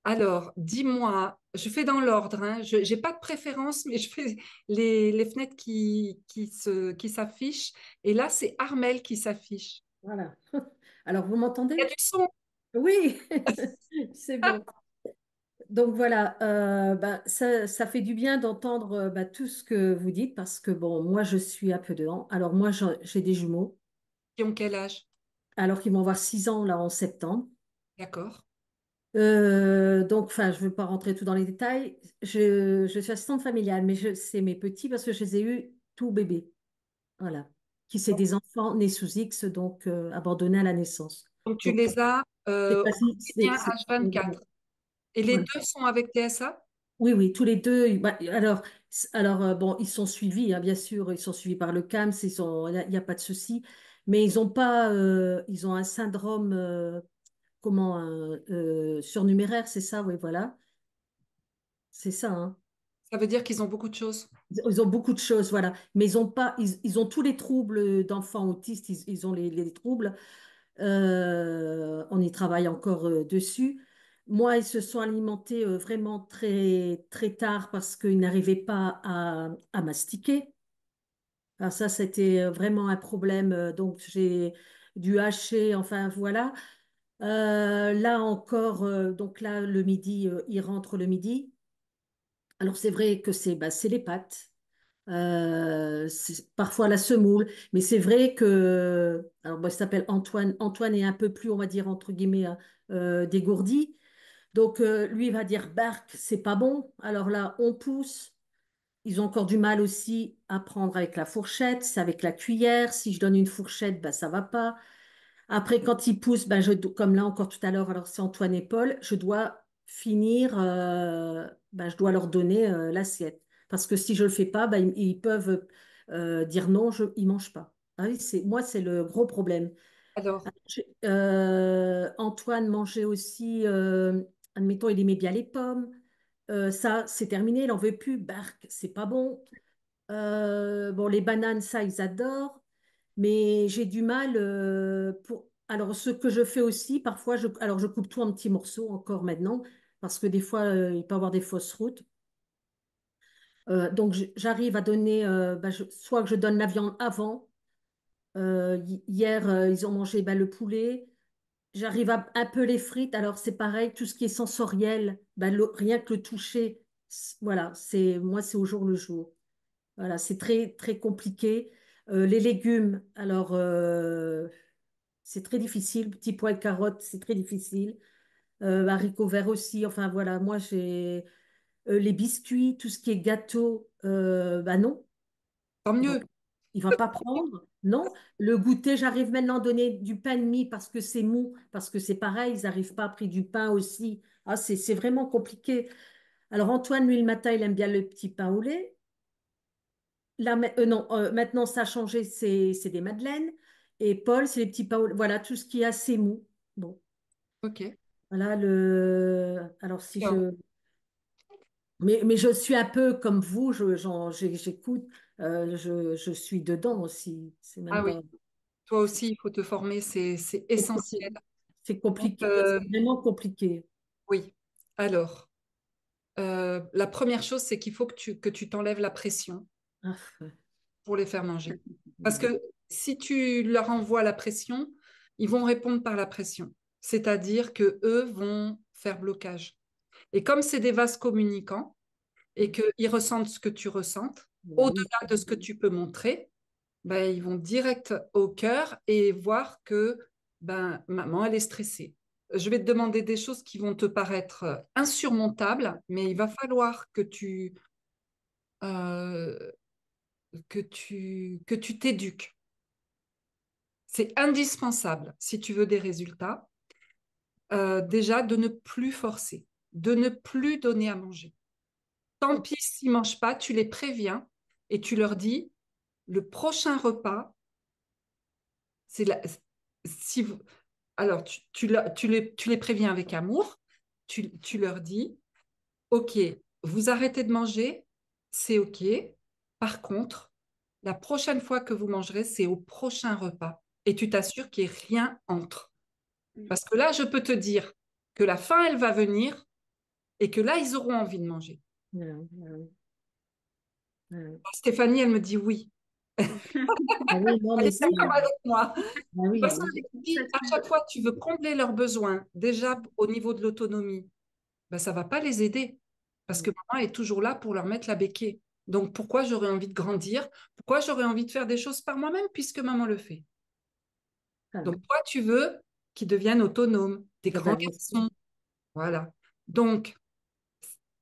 [SPEAKER 1] alors, dis-moi, je fais dans l'ordre, hein. Je n'ai pas de préférence, mais je fais les fenêtres qui s'affichent. Et là, c'est Armel qui s'affiche.
[SPEAKER 4] Voilà. Alors, vous
[SPEAKER 1] Il y a
[SPEAKER 4] m'entendez?
[SPEAKER 1] du son.
[SPEAKER 4] Oui, c'est bon. Donc voilà, bah, ça fait du bien d'entendre bah, tout ce que vous dites parce que bon, moi je suis un peu dedans. Alors moi j'ai des jumeaux,
[SPEAKER 1] Qui ont quel âge?
[SPEAKER 4] alors qu'ils vont avoir 6 ans là en septembre.
[SPEAKER 1] D'accord.
[SPEAKER 4] Donc enfin, je ne veux pas rentrer tout dans les détails. Je suis assistante familiale, mais c'est mes petits parce que je les ai eus tout bébé. Voilà. Qui c'est des enfants nés sous X, donc abandonnés à la naissance.
[SPEAKER 1] Donc, tu
[SPEAKER 4] Donc
[SPEAKER 1] les as
[SPEAKER 4] c'est
[SPEAKER 1] au
[SPEAKER 4] pas si,
[SPEAKER 1] quotidien H24. Et les
[SPEAKER 4] voilà.
[SPEAKER 1] deux sont avec TSA?
[SPEAKER 4] Oui, oui, tous les deux. Bah, alors bon, ils sont suivis, hein, bien sûr, ils sont suivis par le CAMS, il n'y a pas de souci, mais ils ont pas, ils ont un syndrome, comment, surnuméraire, c'est ça, oui, voilà, c'est ça, hein.
[SPEAKER 1] Ça veut dire qu'ils ont beaucoup de choses.
[SPEAKER 4] Ils ont beaucoup de choses, voilà, mais ils ont pas, ils ont tous les troubles d'enfants autistes, ils ont les troubles. On y travaille encore dessus. Moi, ils se sont alimentés vraiment très, très tard parce qu'ils n'arrivaient pas à mastiquer. Alors ça, c'était vraiment un problème. Donc, j'ai dû hacher, enfin, voilà. Là encore, donc là, le midi, ils rentrent le midi. Alors, c'est vrai que c'est les pâtes. C'est parfois la semoule, mais c'est vrai que, alors moi, il s'appelle Antoine. Antoine est un peu plus, on va dire, entre guillemets, hein, dégourdi. Donc, lui, il va dire, Bark, c'est pas bon. Alors là, on pousse. Ils ont encore du mal aussi à prendre avec la fourchette, c'est avec la cuillère. Si je donne une fourchette, ben, ça va pas. Après, quand ils poussent, ben, comme là encore tout à l'heure, alors c'est Antoine et Paul, je dois finir, ben, je dois leur donner l'assiette. Parce que si je le fais pas, ben, ils peuvent dire non, ils mangent pas. Ah oui, moi, c'est le gros problème.
[SPEAKER 1] Alors,
[SPEAKER 4] Antoine mangeait aussi, admettons, il aimait bien les pommes. Ça, c'est terminé, il n'en veut plus. Bark, c'est pas bon. Bon, les bananes, ça, ils adorent. Mais j'ai du mal pour. Alors, ce que je fais aussi, parfois, alors je coupe tout en petits morceaux encore maintenant, parce que des fois, il peut y avoir des fausses routes. Donc, j'arrive à donner, bah, soit que je donne la viande avant. Hier, ils ont mangé bah, le poulet. J'arrive à un peu les frites. Alors, c'est pareil, tout ce qui est sensoriel, bah, rien que le toucher, voilà, moi, c'est au jour le jour. Voilà, c'est très, très compliqué. Les légumes, alors, c'est très difficile. Petits pois et carottes, c'est très difficile. Haricots verts aussi. Enfin, voilà, moi, j'ai les biscuits, tout ce qui est gâteau, bah non,
[SPEAKER 1] tant
[SPEAKER 4] donc,
[SPEAKER 1] mieux.
[SPEAKER 4] il va pas prendre. Non. Le goûter, j'arrive maintenant à donner du pain de mie parce que c'est mou, parce que c'est pareil, ils n'arrivent pas à prendre du pain aussi. Ah, c'est vraiment compliqué. Alors, Antoine, lui, le matin, il aime bien le petit pain au lait. Là, non, maintenant, ça a changé, c'est des madeleines. Et Paul, c'est les petits pains. Voilà, tout ce qui est assez mou. Bon,
[SPEAKER 1] OK.
[SPEAKER 4] voilà Alors, si
[SPEAKER 1] Alors,
[SPEAKER 4] je. Mais je suis un peu comme vous, j'écoute, je suis dedans aussi. C'est même
[SPEAKER 1] ah oui,
[SPEAKER 4] pas.
[SPEAKER 1] toi aussi, il faut te former, c'est essentiel.
[SPEAKER 4] C'est
[SPEAKER 1] Donc,
[SPEAKER 4] compliqué, c'est vraiment compliqué.
[SPEAKER 1] oui. Alors, la première chose, c'est qu'il faut que tu t'enlèves la pression
[SPEAKER 4] Ah, ouais.
[SPEAKER 1] pour les faire manger. Parce que si tu leur envoies la pression, ils vont répondre par la pression. C'est-à-dire que eux vont faire blocage. Et comme c'est des vases communicants et qu'ils ressentent ce que tu ressentes,
[SPEAKER 4] Bah oui.
[SPEAKER 1] au-delà de ce que tu peux montrer, ben, ils vont direct au cœur et voir que ben, maman, elle est stressée. Je vais te demander des choses qui vont te paraître insurmontables, mais il va falloir euh, que tu t'éduques. C'est indispensable si tu veux des résultats. Déjà, de ne plus forcer, de ne plus donner à manger. Tant pis s'ils ne mangent pas, tu les préviens et tu leur dis, le prochain repas, c'est la... si vous... Alors, tu les préviens avec amour, tu leur dis, OK, vous arrêtez de manger, c'est OK. Par contre, la prochaine fois que vous mangerez, c'est au prochain repas. Et tu t'assures qu'il n'y ait rien entre. Parce que là, je peux te dire que la faim, elle va venir et que là, ils auront envie de manger.
[SPEAKER 4] Ouais, ouais, ouais.
[SPEAKER 1] Stéphanie, elle me dit oui.
[SPEAKER 4] Ah oui, non,
[SPEAKER 1] Elle
[SPEAKER 4] mais
[SPEAKER 1] est
[SPEAKER 4] c'est.
[SPEAKER 1] d'accord avec moi. De
[SPEAKER 4] Ah
[SPEAKER 1] toute
[SPEAKER 4] oui,
[SPEAKER 1] façon,
[SPEAKER 4] oui.
[SPEAKER 1] les petits, à chaque fois, tu veux combler leurs besoins, déjà au niveau de l'autonomie, ben, ça ne va pas les aider parce que maman est toujours là pour leur mettre la béquille. Donc, pourquoi j'aurais envie de grandir? Pourquoi j'aurais envie de faire des choses par moi-même puisque maman le fait?
[SPEAKER 4] Ah,
[SPEAKER 1] Donc, toi, tu veux qu'ils deviennent autonomes, des
[SPEAKER 4] eh
[SPEAKER 1] grands
[SPEAKER 4] ben, oui.
[SPEAKER 1] garçons. Voilà. Donc,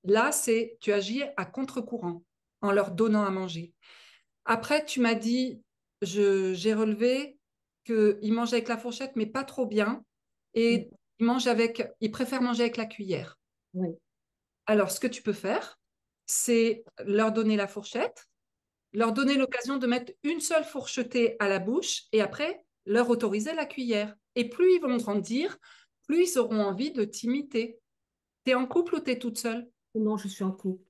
[SPEAKER 1] là, c'est tu agis à contre-courant en leur donnant à manger. Après, tu m'as dit, j'ai relevé qu'ils mangent avec la fourchette, mais pas trop bien. Et ils préfèrent manger avec la cuillère.
[SPEAKER 4] Oui.
[SPEAKER 1] Alors, ce que tu peux faire, c'est leur donner la fourchette, leur donner l'occasion de mettre une seule fourchetée à la bouche et après, leur autoriser la cuillère. Et plus ils vont grandir, plus ils auront envie de t'imiter. T'es en couple ou t'es toute seule?
[SPEAKER 4] Non, je suis en couple.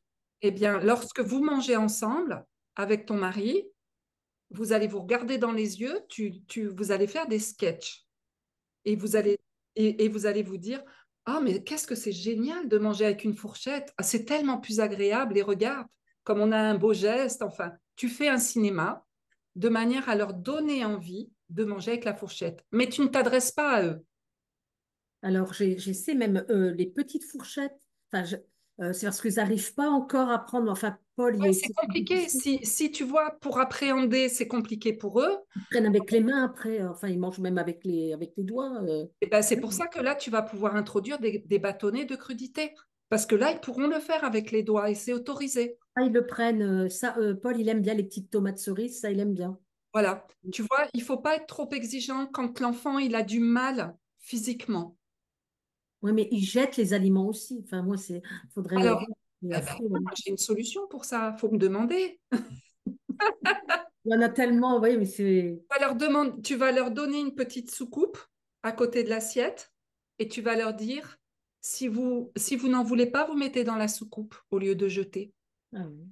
[SPEAKER 1] Eh bien, lorsque vous mangez ensemble avec ton mari, vous allez vous regarder dans les yeux, vous allez faire des sketchs et vous allez vous dire, ah, mais qu'est-ce que c'est génial de manger avec une fourchette. Ah, c'est tellement plus agréable et regarde, comme on a un beau geste. Enfin, tu fais un cinéma de manière à leur donner envie de manger avec la fourchette. Mais tu ne t'adresses pas à eux.
[SPEAKER 4] Alors, j'essaie même les petites fourchettes. Enfin, c'est parce qu'ils n'arrivent pas encore à prendre. Enfin, Paul,
[SPEAKER 1] Ouais, c'est
[SPEAKER 4] c'est plus
[SPEAKER 1] compliqué.
[SPEAKER 4] difficile.
[SPEAKER 1] Si tu vois, pour appréhender, c'est compliqué pour eux.
[SPEAKER 4] Ils prennent avec les mains après. Enfin, ils mangent même avec les doigts.
[SPEAKER 1] Et ben, c'est pour ça que là, tu vas pouvoir introduire des bâtonnets de crudité. Parce que là, ils pourront le faire avec les doigts et c'est autorisé.
[SPEAKER 4] Ah, ils le prennent. Ça, Paul, il aime bien les petites tomates cerises. Ça, il aime bien.
[SPEAKER 1] Voilà. Tu vois, il faut pas être trop exigeant quand l'enfant, il a du mal physiquement.
[SPEAKER 4] Oui, mais ils jettent les aliments aussi. Enfin, moi, faudrait
[SPEAKER 1] Alors,
[SPEAKER 4] voir. C'est
[SPEAKER 1] eh ben,
[SPEAKER 4] affreux,
[SPEAKER 1] moi,
[SPEAKER 4] hein.
[SPEAKER 1] j'ai une solution pour ça. Faut me demander.
[SPEAKER 4] Il y en a tellement. Oui, mais c'est.
[SPEAKER 1] Tu vas leur donner une petite soucoupe à côté de l'assiette et tu vas leur dire, si vous n'en voulez pas, vous mettez dans la soucoupe au lieu de jeter.
[SPEAKER 4] Ah oui.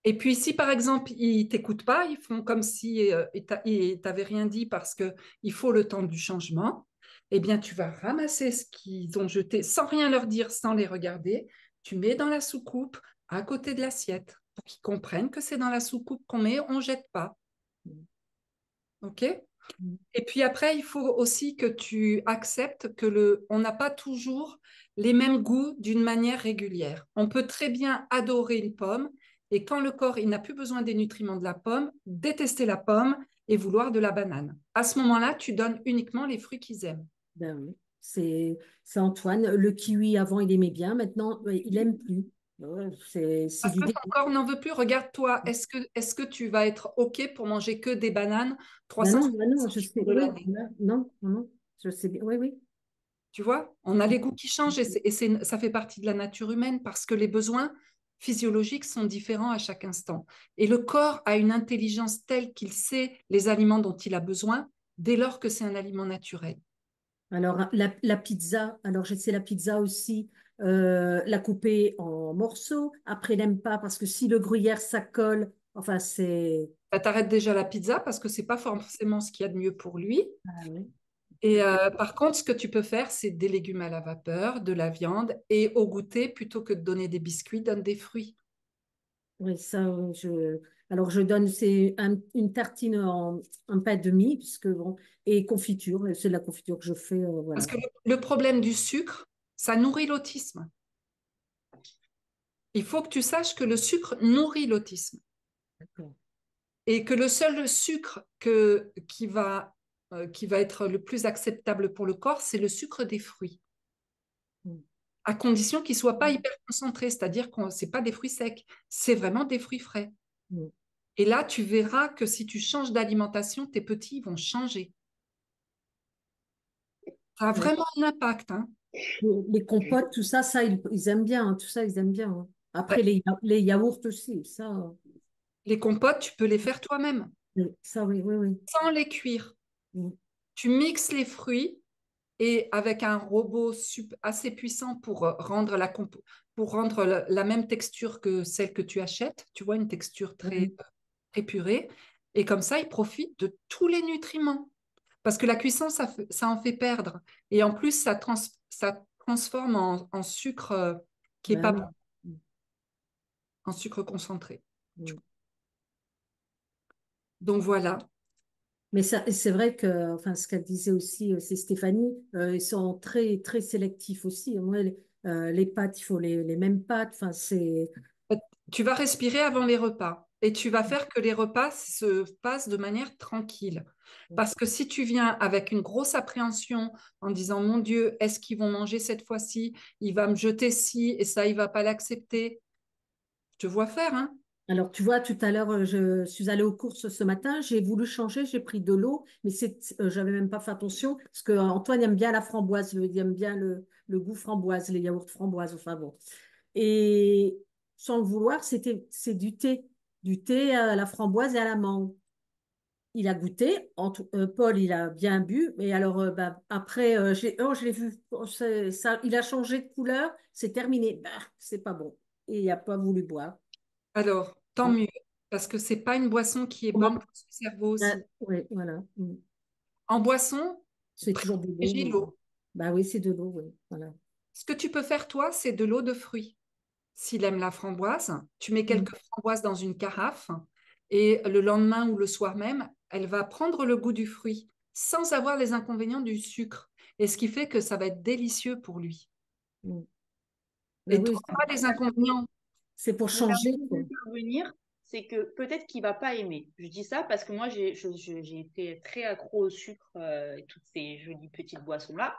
[SPEAKER 1] Et puis, si par exemple, ils t'écoutent pas, ils font comme si ils t'avaient rien dit parce que il faut le temps du changement, eh bien, tu vas ramasser ce qu'ils ont jeté sans rien leur dire, sans les regarder. Tu mets dans la soucoupe à côté de l'assiette pour qu'ils comprennent que c'est dans la soucoupe qu'on met, on jette pas. OK? Et puis après, il faut aussi que tu acceptes que on n'a pas toujours les mêmes goûts d'une manière régulière. On peut très bien adorer une pomme et quand le corps il n'a plus besoin des nutriments de la pomme, détester la pomme et vouloir de la banane. À ce moment-là, tu donnes uniquement les fruits qu'ils aiment.
[SPEAKER 4] Ben oui. C'est Antoine. Le kiwi, avant, il aimait bien. Maintenant, il aime plus. Ouais, c'est
[SPEAKER 1] Parce
[SPEAKER 4] du
[SPEAKER 1] que
[SPEAKER 4] dé.
[SPEAKER 1] ton corps n'en veut plus. Regarde-toi, est-ce que tu vas être OK pour manger que des bananes
[SPEAKER 4] Ben non,
[SPEAKER 1] 365
[SPEAKER 4] je sais.
[SPEAKER 1] jours de
[SPEAKER 4] Oui,
[SPEAKER 1] l'année?
[SPEAKER 4] non, non, non. Je sais bien. Oui, oui.
[SPEAKER 1] Tu vois, on a les goûts qui changent ça fait partie de la nature humaine parce que les besoins physiologiques sont différents à chaque instant. Et le corps a une intelligence telle qu'il sait les aliments dont il a besoin dès lors que c'est un aliment naturel.
[SPEAKER 4] Alors, la pizza. Alors, j'essaie la pizza aussi. La couper en morceaux. Après, il n'aime pas parce que si le gruyère, ça colle. Enfin, c'est.
[SPEAKER 1] Ça t'arrête déjà la pizza parce que c'est pas forcément ce qu'il y a de mieux pour lui.
[SPEAKER 4] Ah oui.
[SPEAKER 1] Et par contre, ce que tu peux faire, c'est des légumes à la vapeur, de la viande et au goûter, plutôt que de donner des biscuits, donne des fruits.
[SPEAKER 4] Oui, ça, alors je donne, c'est une tartine en pain de mie, puisque bon, et confiture, c'est de la confiture que je fais,
[SPEAKER 1] Parce
[SPEAKER 4] voilà.
[SPEAKER 1] que le problème du sucre, ça nourrit l'autisme. Il faut que tu saches que le sucre nourrit l'autisme
[SPEAKER 4] D'accord.
[SPEAKER 1] et que le seul sucre qui va être le plus acceptable pour le corps, c'est le sucre des fruits,
[SPEAKER 4] Mm.
[SPEAKER 1] à condition qu'il ne soit pas hyper concentré, c'est-à-dire que ce n'est pas des fruits secs, c'est vraiment des fruits frais.
[SPEAKER 4] Mm.
[SPEAKER 1] Et là, tu verras que si tu changes d'alimentation, tes petits vont changer. Ça a
[SPEAKER 4] Ouais.
[SPEAKER 1] vraiment un impact, hein.
[SPEAKER 4] Les compotes, tout ça, ils aiment bien, hein, tout ça, ils aiment bien, hein. Après,
[SPEAKER 1] Ouais.
[SPEAKER 4] les yaourts aussi, ça,
[SPEAKER 1] Les compotes, tu peux les faire toi-même,
[SPEAKER 4] ça, oui, oui, oui.
[SPEAKER 1] sans les cuire.
[SPEAKER 4] Mm.
[SPEAKER 1] Tu mixes les fruits et avec un robot assez puissant pour rendre pour rendre la même texture que celle que tu achètes, tu vois, une texture très
[SPEAKER 4] Ouais.
[SPEAKER 1] épurée. Et comme ça, il profite de tous les nutriments. Parce que la cuisson, ça en fait perdre. Et en plus, ça transforme en sucre qui est
[SPEAKER 4] Ben
[SPEAKER 1] pas bon,
[SPEAKER 4] oui.
[SPEAKER 1] en sucre concentré.
[SPEAKER 4] Mm.
[SPEAKER 1] Donc voilà.
[SPEAKER 4] Mais ça, c'est vrai que, enfin, ce qu'elle disait aussi, c'est Stéphanie, ils sont très, très sélectifs aussi. Moi, les pâtes, il faut les mêmes pâtes. Enfin, c'est.
[SPEAKER 1] Tu vas respirer avant les repas et tu vas faire que les repas se passent de manière tranquille. Parce que si tu viens avec une grosse appréhension en disant, mon Dieu, est-ce qu'ils vont manger cette fois-ci? Il va me jeter ci et ça, il va pas l'accepter. Je te vois faire, hein?
[SPEAKER 4] Alors, tu vois, tout à l'heure, je suis allée aux courses ce matin, j'ai voulu changer, j'ai pris de l'eau, mais j'avais même pas fait attention, parce que Antoine aime bien la framboise, il aime bien le goût framboise, les yaourts framboise, enfin bon. Et sans le vouloir, c'est du thé à la framboise et à la mangue. Il a goûté, Paul, il a bien bu, mais alors bah, après, je l'ai vu, ça, il a changé de couleur, c'est terminé, bah, c'est pas bon. Et il n'a pas voulu boire.
[SPEAKER 1] Alors, tant
[SPEAKER 4] Bon.
[SPEAKER 1] mieux, parce que c'est pas une boisson qui est bonne
[SPEAKER 4] Comment?
[SPEAKER 1] pour son cerveau aussi.
[SPEAKER 4] Oui, voilà. Mm.
[SPEAKER 1] En boisson,
[SPEAKER 4] C'est toujours de l'eau,
[SPEAKER 1] privilégie
[SPEAKER 4] mais
[SPEAKER 1] l'eau.
[SPEAKER 4] bah oui, c'est de l'eau, oui. Voilà.
[SPEAKER 1] Ce que tu peux faire, toi, c'est de l'eau de fruits. S'il aime la framboise, tu mets
[SPEAKER 4] Mm.
[SPEAKER 1] quelques framboises dans une carafe et le lendemain ou le soir même, elle va prendre le goût du fruit sans avoir les inconvénients du sucre. Et ce qui fait que ça va être délicieux pour lui.
[SPEAKER 4] Mm. Bah
[SPEAKER 1] Et tu
[SPEAKER 4] oui,
[SPEAKER 1] n'auras pas les inconvénients.
[SPEAKER 4] c'est pour
[SPEAKER 2] Je me permets
[SPEAKER 4] changer, quoi.
[SPEAKER 2] d'intervenir, c'est que peut-être qu'il va pas aimer. Je dis ça parce que moi, j'ai été très accro au sucre et toutes ces jolies petites boissons-là.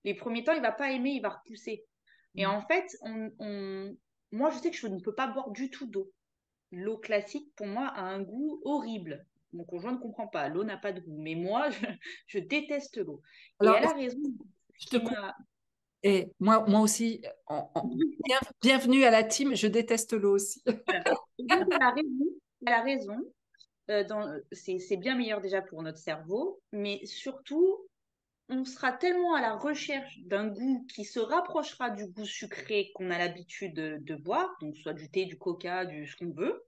[SPEAKER 2] Les premiers temps, il va pas aimer, il va repousser. Et
[SPEAKER 4] Mm.
[SPEAKER 2] en fait, moi, je sais que je ne peux pas boire du tout d'eau. L'eau classique, pour moi, a un goût horrible. Mon conjoint ne comprend pas. L'eau n'a pas de goût. Mais moi, je déteste l'eau. Et
[SPEAKER 1] Alors,
[SPEAKER 2] elle a raison. Ce
[SPEAKER 1] je te
[SPEAKER 2] qui
[SPEAKER 1] coupe.
[SPEAKER 2] m'a
[SPEAKER 1] Et moi aussi, bienvenue à la team, je déteste l'eau aussi.
[SPEAKER 2] Voilà. Et donc, elle a raison. Elle a raison. C'est bien meilleur déjà pour notre cerveau, mais surtout, on sera tellement à la recherche d'un goût qui se rapprochera du goût sucré qu'on a l'habitude de boire, donc soit du thé, du coca, du ce qu'on veut,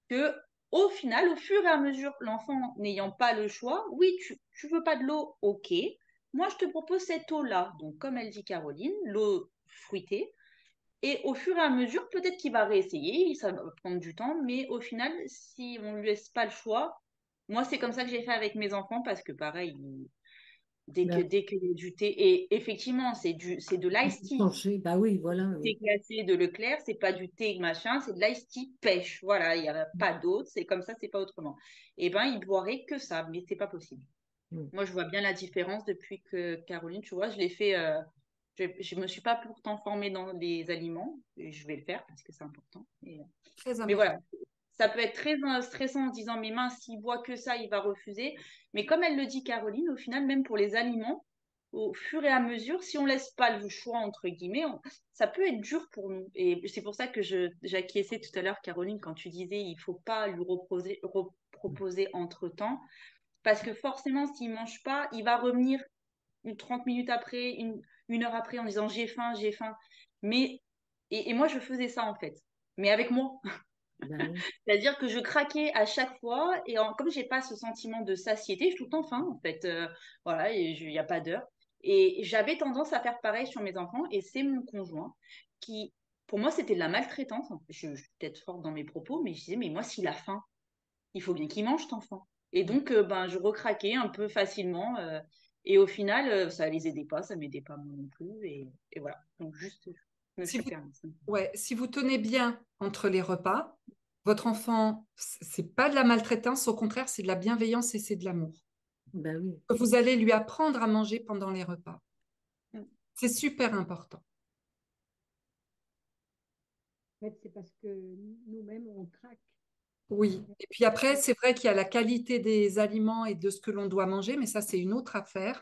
[SPEAKER 2] que au final, au fur et à mesure, l'enfant n'ayant pas le choix, oui, tu veux pas de l'eau, ok. Moi, je te propose cette eau-là. Donc, comme elle dit Caroline, l'eau fruitée. Et au fur et à mesure, peut-être qu'il va réessayer, ça va prendre du temps, mais au final, si on ne lui laisse pas le choix, moi, c'est comme ça que j'ai fait avec mes enfants, parce que pareil,
[SPEAKER 4] Bah,
[SPEAKER 2] dès qu'il y a du thé, et effectivement, c'est de
[SPEAKER 4] il
[SPEAKER 2] l'ice
[SPEAKER 4] faut
[SPEAKER 2] tea.
[SPEAKER 4] changer, bah oui, voilà.
[SPEAKER 2] Thé glacé de Leclerc, c'est pas du thé machin, c'est de l'ice tea pêche. Voilà, il n'y a pas d'autre, c'est comme ça, c'est pas autrement. Et ben, il boirait que ça, mais c'est pas possible.
[SPEAKER 4] Mm.
[SPEAKER 2] Moi, je vois bien la différence depuis que Caroline, tu vois, je l'ai fait. Je me suis pas pourtant formée dans les aliments, et je vais le faire parce que c'est important.
[SPEAKER 1] Très
[SPEAKER 2] Mais
[SPEAKER 1] important.
[SPEAKER 2] voilà, ça peut être très stressant en se disant, mais mince, s'il boit que ça, il va refuser. Mais comme elle le dit, Caroline, au final, même pour les aliments, au fur et à mesure, si on laisse pas le choix, entre guillemets, ça peut être dur pour nous. Et c'est pour ça que j'acquiesçais tout à l'heure, Caroline, quand tu disais, il faut pas lui proposer entre-temps. Parce que forcément, s'il mange pas, il va revenir 30 minutes après, une heure après, en disant j'ai faim, j'ai faim. Mais, et moi, je faisais ça en fait, mais avec moi.
[SPEAKER 4] Bah oui.
[SPEAKER 2] C'est-à-dire que je craquais à chaque fois, et comme j'ai pas ce sentiment de satiété, je suis tout le temps faim en fait. Voilà, il n'y a pas d'heure. Et j'avais tendance à faire pareil sur mes enfants, et c'est mon conjoint qui, pour moi, c'était de la maltraitance. Je suis peut-être forte dans mes propos, mais je disais, mais moi, s'il a faim, il faut bien qu'il mange, cet enfant. Et donc, ben, je recraquais un peu facilement. Et au final, ça les aidait pas, ça m'aidait pas moi non plus. Et voilà. Donc, juste, je me
[SPEAKER 1] Si
[SPEAKER 2] suis
[SPEAKER 1] vous,
[SPEAKER 2] permise.
[SPEAKER 1] ouais, si vous tenez bien entre les repas, votre enfant, c'est pas de la maltraitance, au contraire, c'est de la bienveillance et c'est de l'amour.
[SPEAKER 4] Bah oui.
[SPEAKER 1] Vous allez lui apprendre à manger pendant les repas.
[SPEAKER 2] Mm.
[SPEAKER 1] C'est super important.
[SPEAKER 3] En fait, c'est parce que nous-mêmes, on craque.
[SPEAKER 1] Oui. Et puis après, c'est vrai qu'il y a la qualité des aliments et de ce que l'on doit manger, mais ça, c'est une autre affaire.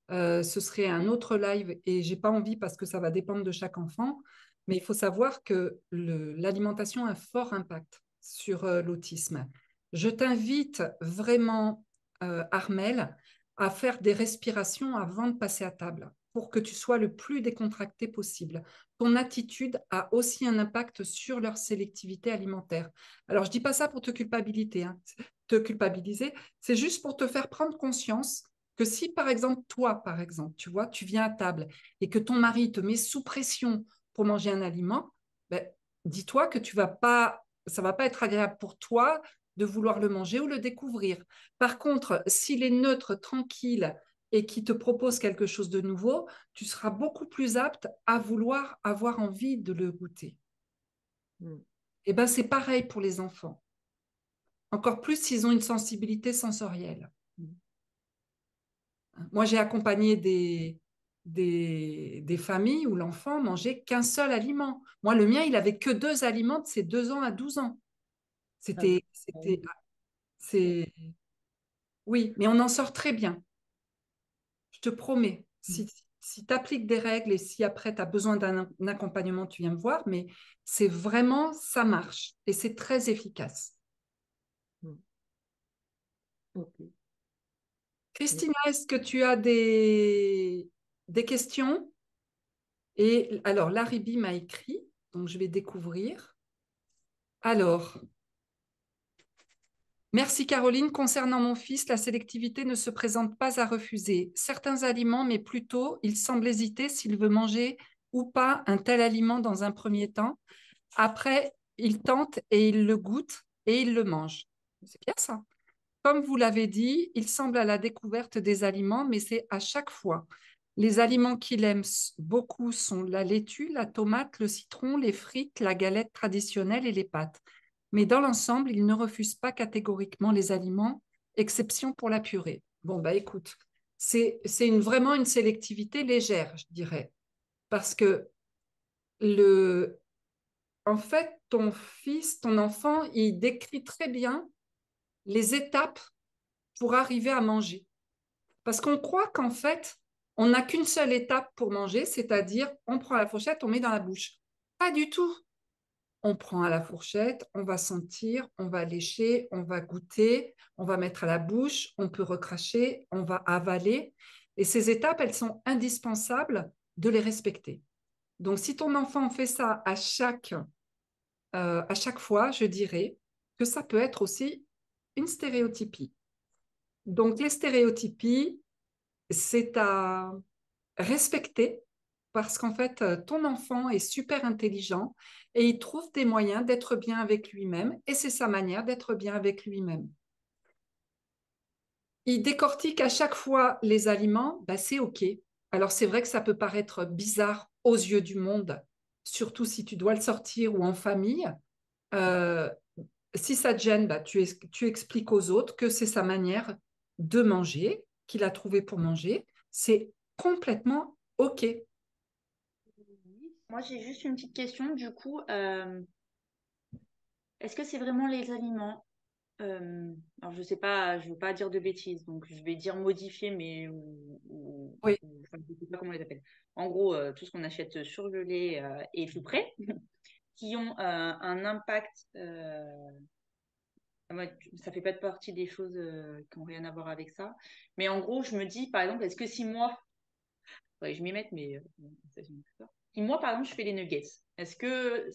[SPEAKER 1] Ce serait un autre live et j'ai pas envie parce que ça va dépendre de chaque enfant. Mais il faut savoir que l'alimentation a un fort impact sur l'autisme. Je t'invite vraiment, Armel, à faire des respirations avant de passer à table pour que tu sois le plus décontracté possible. Ton attitude a aussi un impact sur leur sélectivité alimentaire. Alors, je dis pas ça pour te culpabiliser, hein, te culpabiliser, c'est juste pour te faire prendre conscience que si, par exemple, toi, par exemple, tu vois, tu viens à table et que ton mari te met sous pression pour manger un aliment, ben, dis-toi que tu vas pas, ça va pas être agréable pour toi de vouloir le manger ou le découvrir. Par contre, s'il est neutre, tranquille et qui te propose quelque chose de nouveau, tu seras beaucoup plus apte à vouloir avoir envie de le goûter.
[SPEAKER 4] Mm.
[SPEAKER 1] Et ben c'est pareil pour les enfants. Encore plus s'ils ont une sensibilité sensorielle. Moi, j'ai accompagné des familles où l'enfant mangeait qu'un seul aliment. Moi, le mien, il avait que 2 aliments de ses 2 ans à 12 ans.
[SPEAKER 4] Ah oui.
[SPEAKER 1] C'est, oui, mais on en sort très bien. Je te promets. Si tu appliques des règles et si après tu as besoin d'un accompagnement, tu viens me voir, mais c'est vraiment, ça marche et c'est très efficace.
[SPEAKER 4] Mm. Ok.
[SPEAKER 1] Christina, est-ce que tu as des questions? Et alors, Laribi m'a écrit, donc je vais découvrir. Alors, merci Caroline. Concernant mon fils, la sélectivité ne se présente pas à refuser certains aliments, mais plutôt il semble hésiter s'il veut manger ou pas un tel aliment dans un premier temps. Après, il tente et il le goûte et il le mange. C'est bien ça. Comme vous l'avez dit, il semble à la découverte des aliments, mais c'est à chaque fois. Les aliments qu'il aime beaucoup sont la laitue, la tomate, le citron, les frites, la galette traditionnelle et les pâtes. Mais dans l'ensemble, il ne refuse pas catégoriquement les aliments, exception pour la purée. Bon, bah écoute, vraiment une sélectivité légère, je dirais. Parce que le, en fait, ton fils, ton enfant, il décrit très bien les étapes pour arriver à manger. Parce qu'on croit qu'en fait, on n'a qu'une seule étape pour manger, c'est-à-dire on prend la fourchette, on met dans la bouche. Pas du tout. On prend à la fourchette, on va sentir, on va lécher, on va goûter, on va mettre à la bouche, on peut recracher, on va avaler. Et ces étapes, elles sont indispensables de les respecter. Donc, si ton enfant fait ça à chaque fois, je dirais que ça peut être aussi une stéréotypie. Donc, les stéréotypies, c'est à respecter parce qu'en fait, ton enfant est super intelligent et il trouve des moyens d'être bien avec lui-même et c'est sa manière d'être bien avec lui-même. Il décortique à chaque fois les aliments, bah, c'est OK. Alors, c'est vrai que ça peut paraître bizarre aux yeux du monde, surtout si tu dois le sortir ou en famille. Euh, Si ça te gêne, bah, tu expliques aux autres que c'est sa manière de manger, qu'il a trouvé pour manger. C'est complètement OK.
[SPEAKER 2] Moi, j'ai juste une petite question. Du coup, est-ce que c'est vraiment les aliments alors, je sais pas, je veux pas dire de bêtises, donc je vais dire modifier, mais
[SPEAKER 1] Oui,
[SPEAKER 2] enfin, je sais pas comment on les appelle. En gros, tout ce qu'on achète surgelé et tout prêt, qui ont un impact. Moi, ça fait pas de partie des choses qui n'ont rien à voir avec ça. Mais en gros, je me dis, par exemple, est-ce que si moi, faudrait que je m'y mette, mais ça, j'ai peur. Si moi, par exemple, je fais les nuggets, est-ce que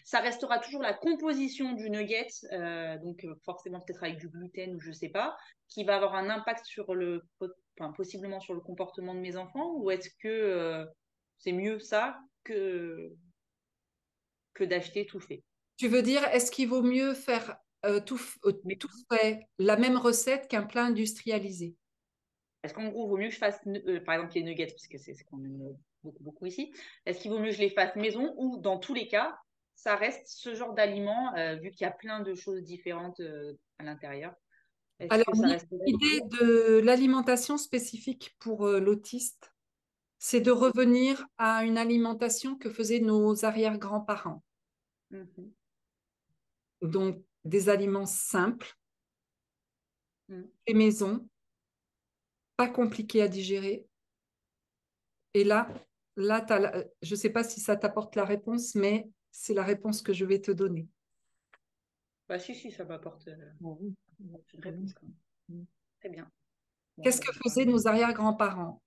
[SPEAKER 2] ça restera toujours la composition du nugget, donc forcément peut-être avec du gluten ou je sais pas, qui va avoir un impact sur enfin, possiblement sur le comportement de mes enfants, ou est-ce que c'est mieux ça que d'acheter tout fait?
[SPEAKER 1] tu veux dire, est-ce qu'il vaut mieux faire
[SPEAKER 2] Mais
[SPEAKER 1] tout fait la même recette qu'un plat industrialisé?
[SPEAKER 2] est-ce qu'en gros, il vaut mieux que je fasse, par exemple, les nuggets, parce que c'est quand même beaucoup, beaucoup ici. Est-ce qu'il vaut mieux que je les fasse maison ou, dans tous les cas, ça reste ce genre d'aliment, vu qu'il y a plein de choses différentes à l'intérieur? Est-ce
[SPEAKER 1] Alors,
[SPEAKER 2] que ça reste
[SPEAKER 1] l'idée de l'alimentation spécifique pour l'autiste, c'est de revenir à une alimentation que faisaient nos arrière-grands-parents.
[SPEAKER 2] Mhm,
[SPEAKER 1] Donc, des aliments simples,
[SPEAKER 2] mhm.
[SPEAKER 1] et maison, pas compliqués à digérer. Et là je ne sais pas si ça t'apporte la réponse, mais c'est la réponse que je vais te donner.
[SPEAKER 2] Bah, si, ça m'apporte
[SPEAKER 4] Bon,
[SPEAKER 2] une
[SPEAKER 4] oui.
[SPEAKER 2] réponse quand même. Très bien. Bon,
[SPEAKER 1] Qu'est-ce
[SPEAKER 2] bah,
[SPEAKER 1] que faisaient nos arrière-grands-parents?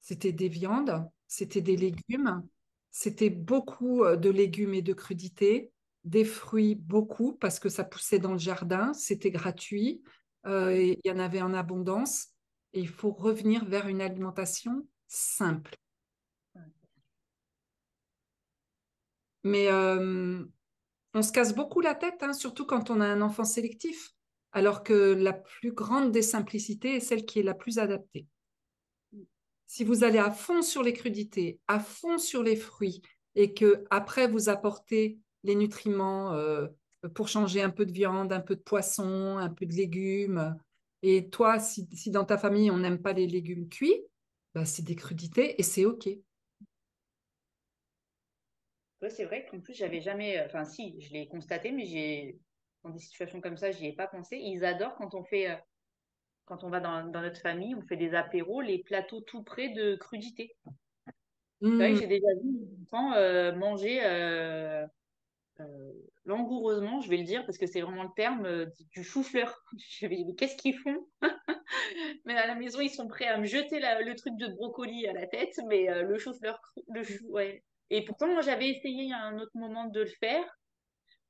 [SPEAKER 1] C'était des viandes, c'était des légumes, c'était beaucoup de légumes et de crudités, des fruits beaucoup parce que ça poussait dans le jardin, c'était gratuit, et il y en avait en abondance. Et il faut revenir vers une alimentation simple. Mais on se casse beaucoup la tête, hein, surtout quand on a un enfant sélectif. alors que la plus grande des simplicités est celle qui est la plus adaptée. Si vous allez à fond sur les crudités, à fond sur les fruits, et que après vous apportez les nutriments pour changer un peu de viande, un peu de poisson, un peu de légumes, et toi, si dans ta famille on n'aime pas les légumes cuits, bah, c'est des crudités et c'est OK.
[SPEAKER 2] Ouais, c'est vrai qu'en plus, j'avais jamais. Enfin, si, je l'ai constaté, mais dans des situations comme ça, j'y ai pas pensé. Ils adorent quand on fait. Quand on va dans notre famille, on fait des apéros, les plateaux tout près de crudités. C'est vrai que
[SPEAKER 1] Mmh.
[SPEAKER 2] j'ai déjà vu mes enfants manger langoureusement, je vais le dire, parce que c'est vraiment le terme, du chou-fleur. Je me dis, mais qu'est-ce qu'ils font? Mais à la maison, ils sont prêts à me jeter le truc de brocoli à la tête, mais le chou-fleur, le chou, ouais. Et pourtant, moi, j'avais essayé à un autre moment de le faire,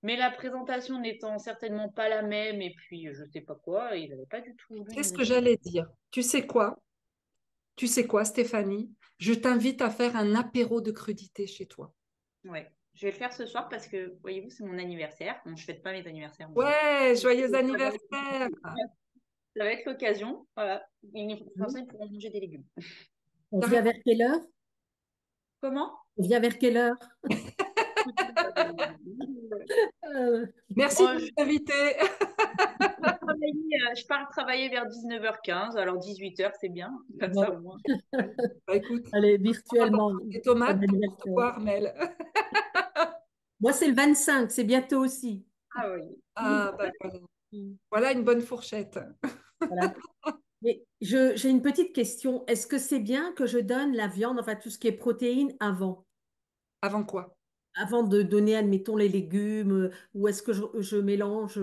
[SPEAKER 2] mais la présentation n'étant certainement pas la même, et puis je sais pas quoi, ils n'avaient pas du tout voulu
[SPEAKER 1] C'est
[SPEAKER 2] ni
[SPEAKER 1] ce que
[SPEAKER 2] rigoler.
[SPEAKER 1] j'allais dire. Tu sais quoi? Tu sais quoi, Stéphanie? Je t'invite à faire un apéro de crudités chez toi.
[SPEAKER 2] Ouais. Je vais le faire ce soir parce que, voyez-vous, c'est mon anniversaire. Bon, je fête pas mes anniversaires, moi.
[SPEAKER 1] Ouais, joyeux
[SPEAKER 2] Ça va
[SPEAKER 1] anniversaire!
[SPEAKER 2] ça va être l'occasion. Voilà. Comme ça, ils pourront manger des légumes.
[SPEAKER 4] On
[SPEAKER 1] T'as
[SPEAKER 4] vient
[SPEAKER 1] raison.
[SPEAKER 4] vers quelle heure?
[SPEAKER 2] Comment?
[SPEAKER 4] On vient vers quelle heure? Euh,
[SPEAKER 1] Merci de
[SPEAKER 2] Oh,
[SPEAKER 1] m'inviter.
[SPEAKER 2] je pars travailler vers 19h15, alors 18h, c'est bien. Comme ça,
[SPEAKER 4] bon,
[SPEAKER 2] au moins.
[SPEAKER 1] Bah, écoute,
[SPEAKER 4] allez,
[SPEAKER 1] on va
[SPEAKER 4] virtuellement,
[SPEAKER 1] prendre des
[SPEAKER 4] bon
[SPEAKER 1] tomates, n'importe
[SPEAKER 4] anniversaire.
[SPEAKER 1] quoi, Armel.
[SPEAKER 4] Moi, c'est le 25, c'est bientôt aussi.
[SPEAKER 2] Ah oui.
[SPEAKER 1] Ah, bah, voilà. Voilà une bonne fourchette.
[SPEAKER 4] Voilà. Mais j'ai une petite question. Est-ce que c'est bien que je donne la viande, enfin tout ce qui est protéines avant?
[SPEAKER 1] Avant quoi?
[SPEAKER 4] Avant de donner, admettons, les légumes, ou est-ce que je mélange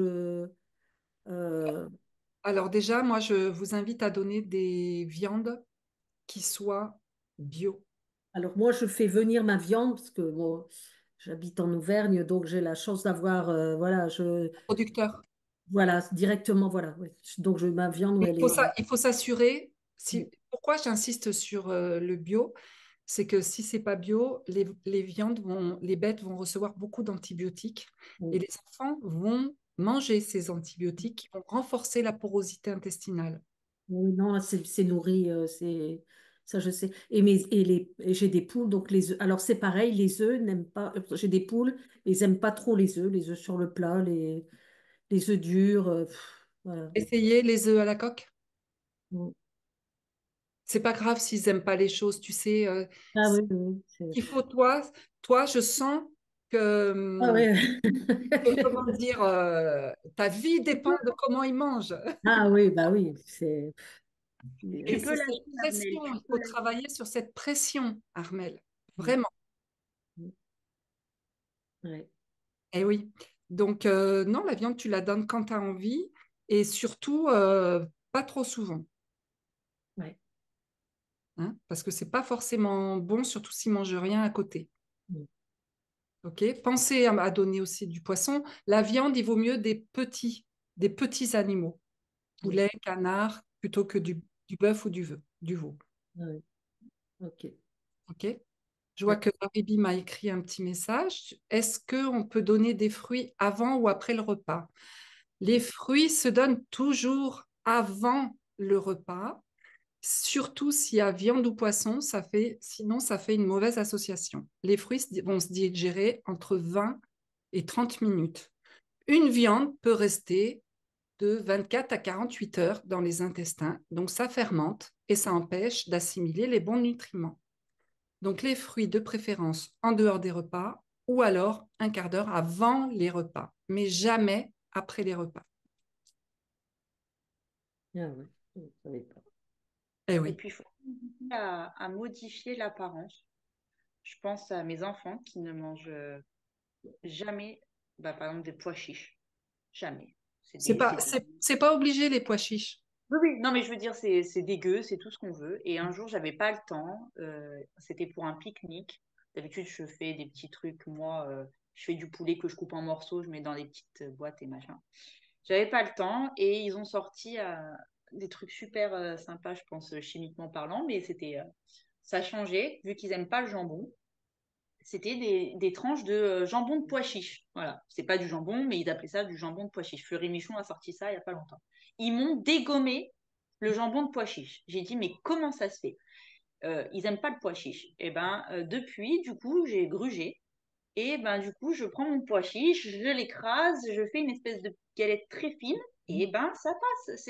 [SPEAKER 4] euh,
[SPEAKER 1] Alors déjà, moi, je vous invite à donner des viandes qui soient bio.
[SPEAKER 4] alors moi, je fais venir ma viande parce que bon, j'habite en Auvergne, donc j'ai la chance d'avoir, voilà,
[SPEAKER 1] Producteurs.
[SPEAKER 4] voilà, directement, voilà. Ouais. Donc ma viande, ouais,
[SPEAKER 1] Il faut s'assurer. Pourquoi j'insiste sur le bio? C'est que si c'est pas bio, les bêtes vont recevoir beaucoup d'antibiotiques et les enfants vont manger ces antibiotiques qui vont renforcer la porosité intestinale.
[SPEAKER 4] oui, non, c'est nourri, ça je sais. Et j'ai des poules, donc les œufs. Alors c'est pareil, les œufs n'aiment pas. J'ai des poules, ils aiment pas trop les œufs sur le plat, les œufs durs. Voilà.
[SPEAKER 1] Essayez les œufs à la coque.
[SPEAKER 4] Mm.
[SPEAKER 1] C'est pas grave s'ils aiment pas les choses, tu sais.
[SPEAKER 4] Ah oui, oui,
[SPEAKER 1] Il faut toi, je sens que,
[SPEAKER 4] ah oui.
[SPEAKER 1] comment dire, ta vie dépend de comment ils mangent.
[SPEAKER 4] Ah oui, bah oui,
[SPEAKER 1] Et
[SPEAKER 2] Tu peux
[SPEAKER 1] c'est
[SPEAKER 2] lâcher,
[SPEAKER 1] cette
[SPEAKER 2] Armel,
[SPEAKER 1] pression,
[SPEAKER 2] tu
[SPEAKER 1] il
[SPEAKER 2] peux
[SPEAKER 1] faut
[SPEAKER 2] lâcher.
[SPEAKER 1] travailler sur cette pression, Armel.
[SPEAKER 4] Mm.
[SPEAKER 1] Vraiment.
[SPEAKER 4] Ouais,
[SPEAKER 1] Eh oui. Donc, non, la viande, tu la donnes quand tu as envie et surtout, pas trop souvent.
[SPEAKER 4] ouais.
[SPEAKER 1] Hein, parce que c'est pas forcément bon, surtout s'ils mangent rien à côté.
[SPEAKER 4] Mm.
[SPEAKER 1] Ok. Pensez à donner aussi du poisson. La viande, il vaut mieux des petits animaux.
[SPEAKER 4] Mm.
[SPEAKER 1] Poulet, canard, plutôt que du bœuf ou du veau.
[SPEAKER 4] Ouais, ok.
[SPEAKER 1] Ok. Je vois
[SPEAKER 4] Ouais.
[SPEAKER 1] que Haribi m'a écrit un petit message. Est-ce qu'on peut donner des fruits avant ou après le repas? Les fruits se donnent toujours avant le repas, surtout s'il y a viande ou poisson, sinon ça fait une mauvaise association. Les fruits vont se digérer entre 20 et 30 minutes. Une viande peut rester de 24 à 48 heures dans les intestins, donc ça fermente et ça empêche d'assimiler les bons nutriments. Donc les fruits de préférence en dehors des repas ou alors un quart d'heure avant les repas, mais jamais après les repas.
[SPEAKER 4] Ah ouais, je ne savais pas.
[SPEAKER 1] Eh
[SPEAKER 2] Et
[SPEAKER 1] oui,
[SPEAKER 2] puis, il faut continuer à modifier l'apparence. Je pense à mes enfants qui ne mangent jamais, bah, par exemple, des pois chiches. Jamais. C'est dégueu.
[SPEAKER 1] c'est pas obligé les pois chiches.
[SPEAKER 2] Oui, oui. Non, mais je veux dire, c'est dégueu, c'est tout ce qu'on veut. Et un jour, j'avais pas le temps. C'était pour un pique-nique. D'habitude, je fais des petits trucs. Moi, je fais du poulet que je coupe en morceaux, je mets dans des petites boîtes et machin. J'avais pas le temps et ils ont sorti des trucs super sympas, je pense, chimiquement parlant, mais ça changeait, vu qu'ils aiment pas le jambon. c'était des tranches de jambon de pois chiche. Voilà, c'est pas du jambon, mais ils appelaient ça du jambon de pois chiche. Fleury Michon a sorti ça il y a pas longtemps. Ils m'ont dégommé le jambon de pois chiche. J'ai dit, mais comment ça se fait? Ils aiment pas le pois chiche. Et ben, depuis, du coup, j'ai grugé. Et ben, du coup, je prends mon pois chiche, je l'écrase, je fais une espèce de galette très fine. Et ben, ça passe.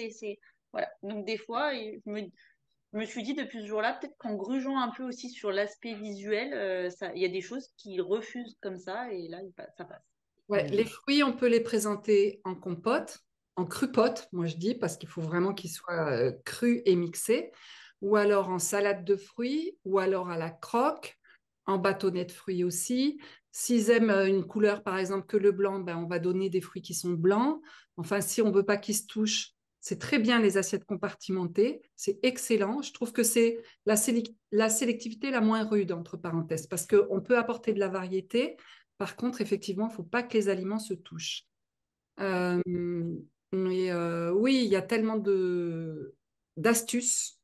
[SPEAKER 2] Voilà. Donc, des fois, je me suis dit depuis ce jour-là, peut-être qu'en grugeant un peu aussi sur l'aspect visuel, il y a des choses qui refusent comme ça, et là, ça passe.
[SPEAKER 1] Ouais, les fruits, on peut les présenter en compote, en crupote, moi je dis, parce qu'il faut vraiment qu'ils soient crus et mixés, ou alors en salade de fruits, ou alors à la croque, en bâtonnet de fruits aussi. S'ils aiment une couleur, par exemple, que le blanc, ben, on va donner des fruits qui sont blancs. Enfin, si on ne veut pas qu'ils se touchent, c'est très bien les assiettes compartimentées, c'est excellent. Je trouve que c'est la sélectivité la moins rude, entre parenthèses, parce qu'on peut apporter de la variété. Par contre, effectivement, il ne faut pas que les aliments se touchent. Euh, mais oui, il y a tellement d'astuces.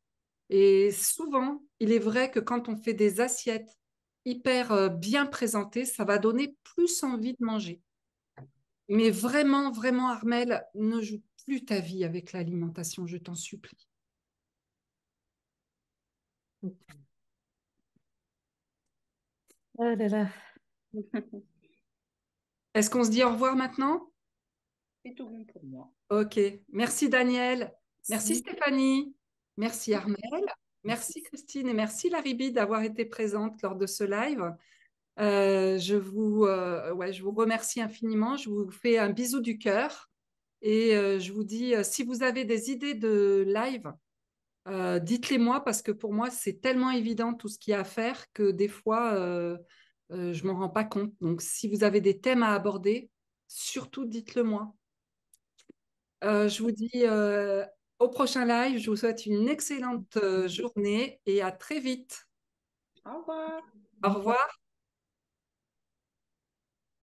[SPEAKER 1] Et souvent, il est vrai que quand on fait des assiettes hyper bien présentées, ça va donner plus envie de manger. Mais vraiment, vraiment, Armel, ne joue plus ta vie avec l'alimentation, je t'en supplie.
[SPEAKER 4] Ah là là.
[SPEAKER 1] Est-ce qu'on se dit au revoir maintenant?
[SPEAKER 2] C'est tout bon pour moi.
[SPEAKER 1] Ok. Merci Daniel. Merci
[SPEAKER 2] Si.
[SPEAKER 1] Stéphanie. Merci Armel. Merci Christine et merci Laribi d'avoir été présente lors de ce live. Ouais, je vous remercie infiniment. Je vous fais un bisou du cœur et je vous dis, si vous avez des idées de live, dites-les moi parce que pour moi, c'est tellement évident tout ce qu'il y a à faire que des fois, je m'en rends pas compte. Donc, si vous avez des thèmes à aborder, surtout dites-le moi. Je vous dis au prochain live. Je vous souhaite une excellente journée et à très vite.
[SPEAKER 2] Au revoir.
[SPEAKER 1] Au revoir.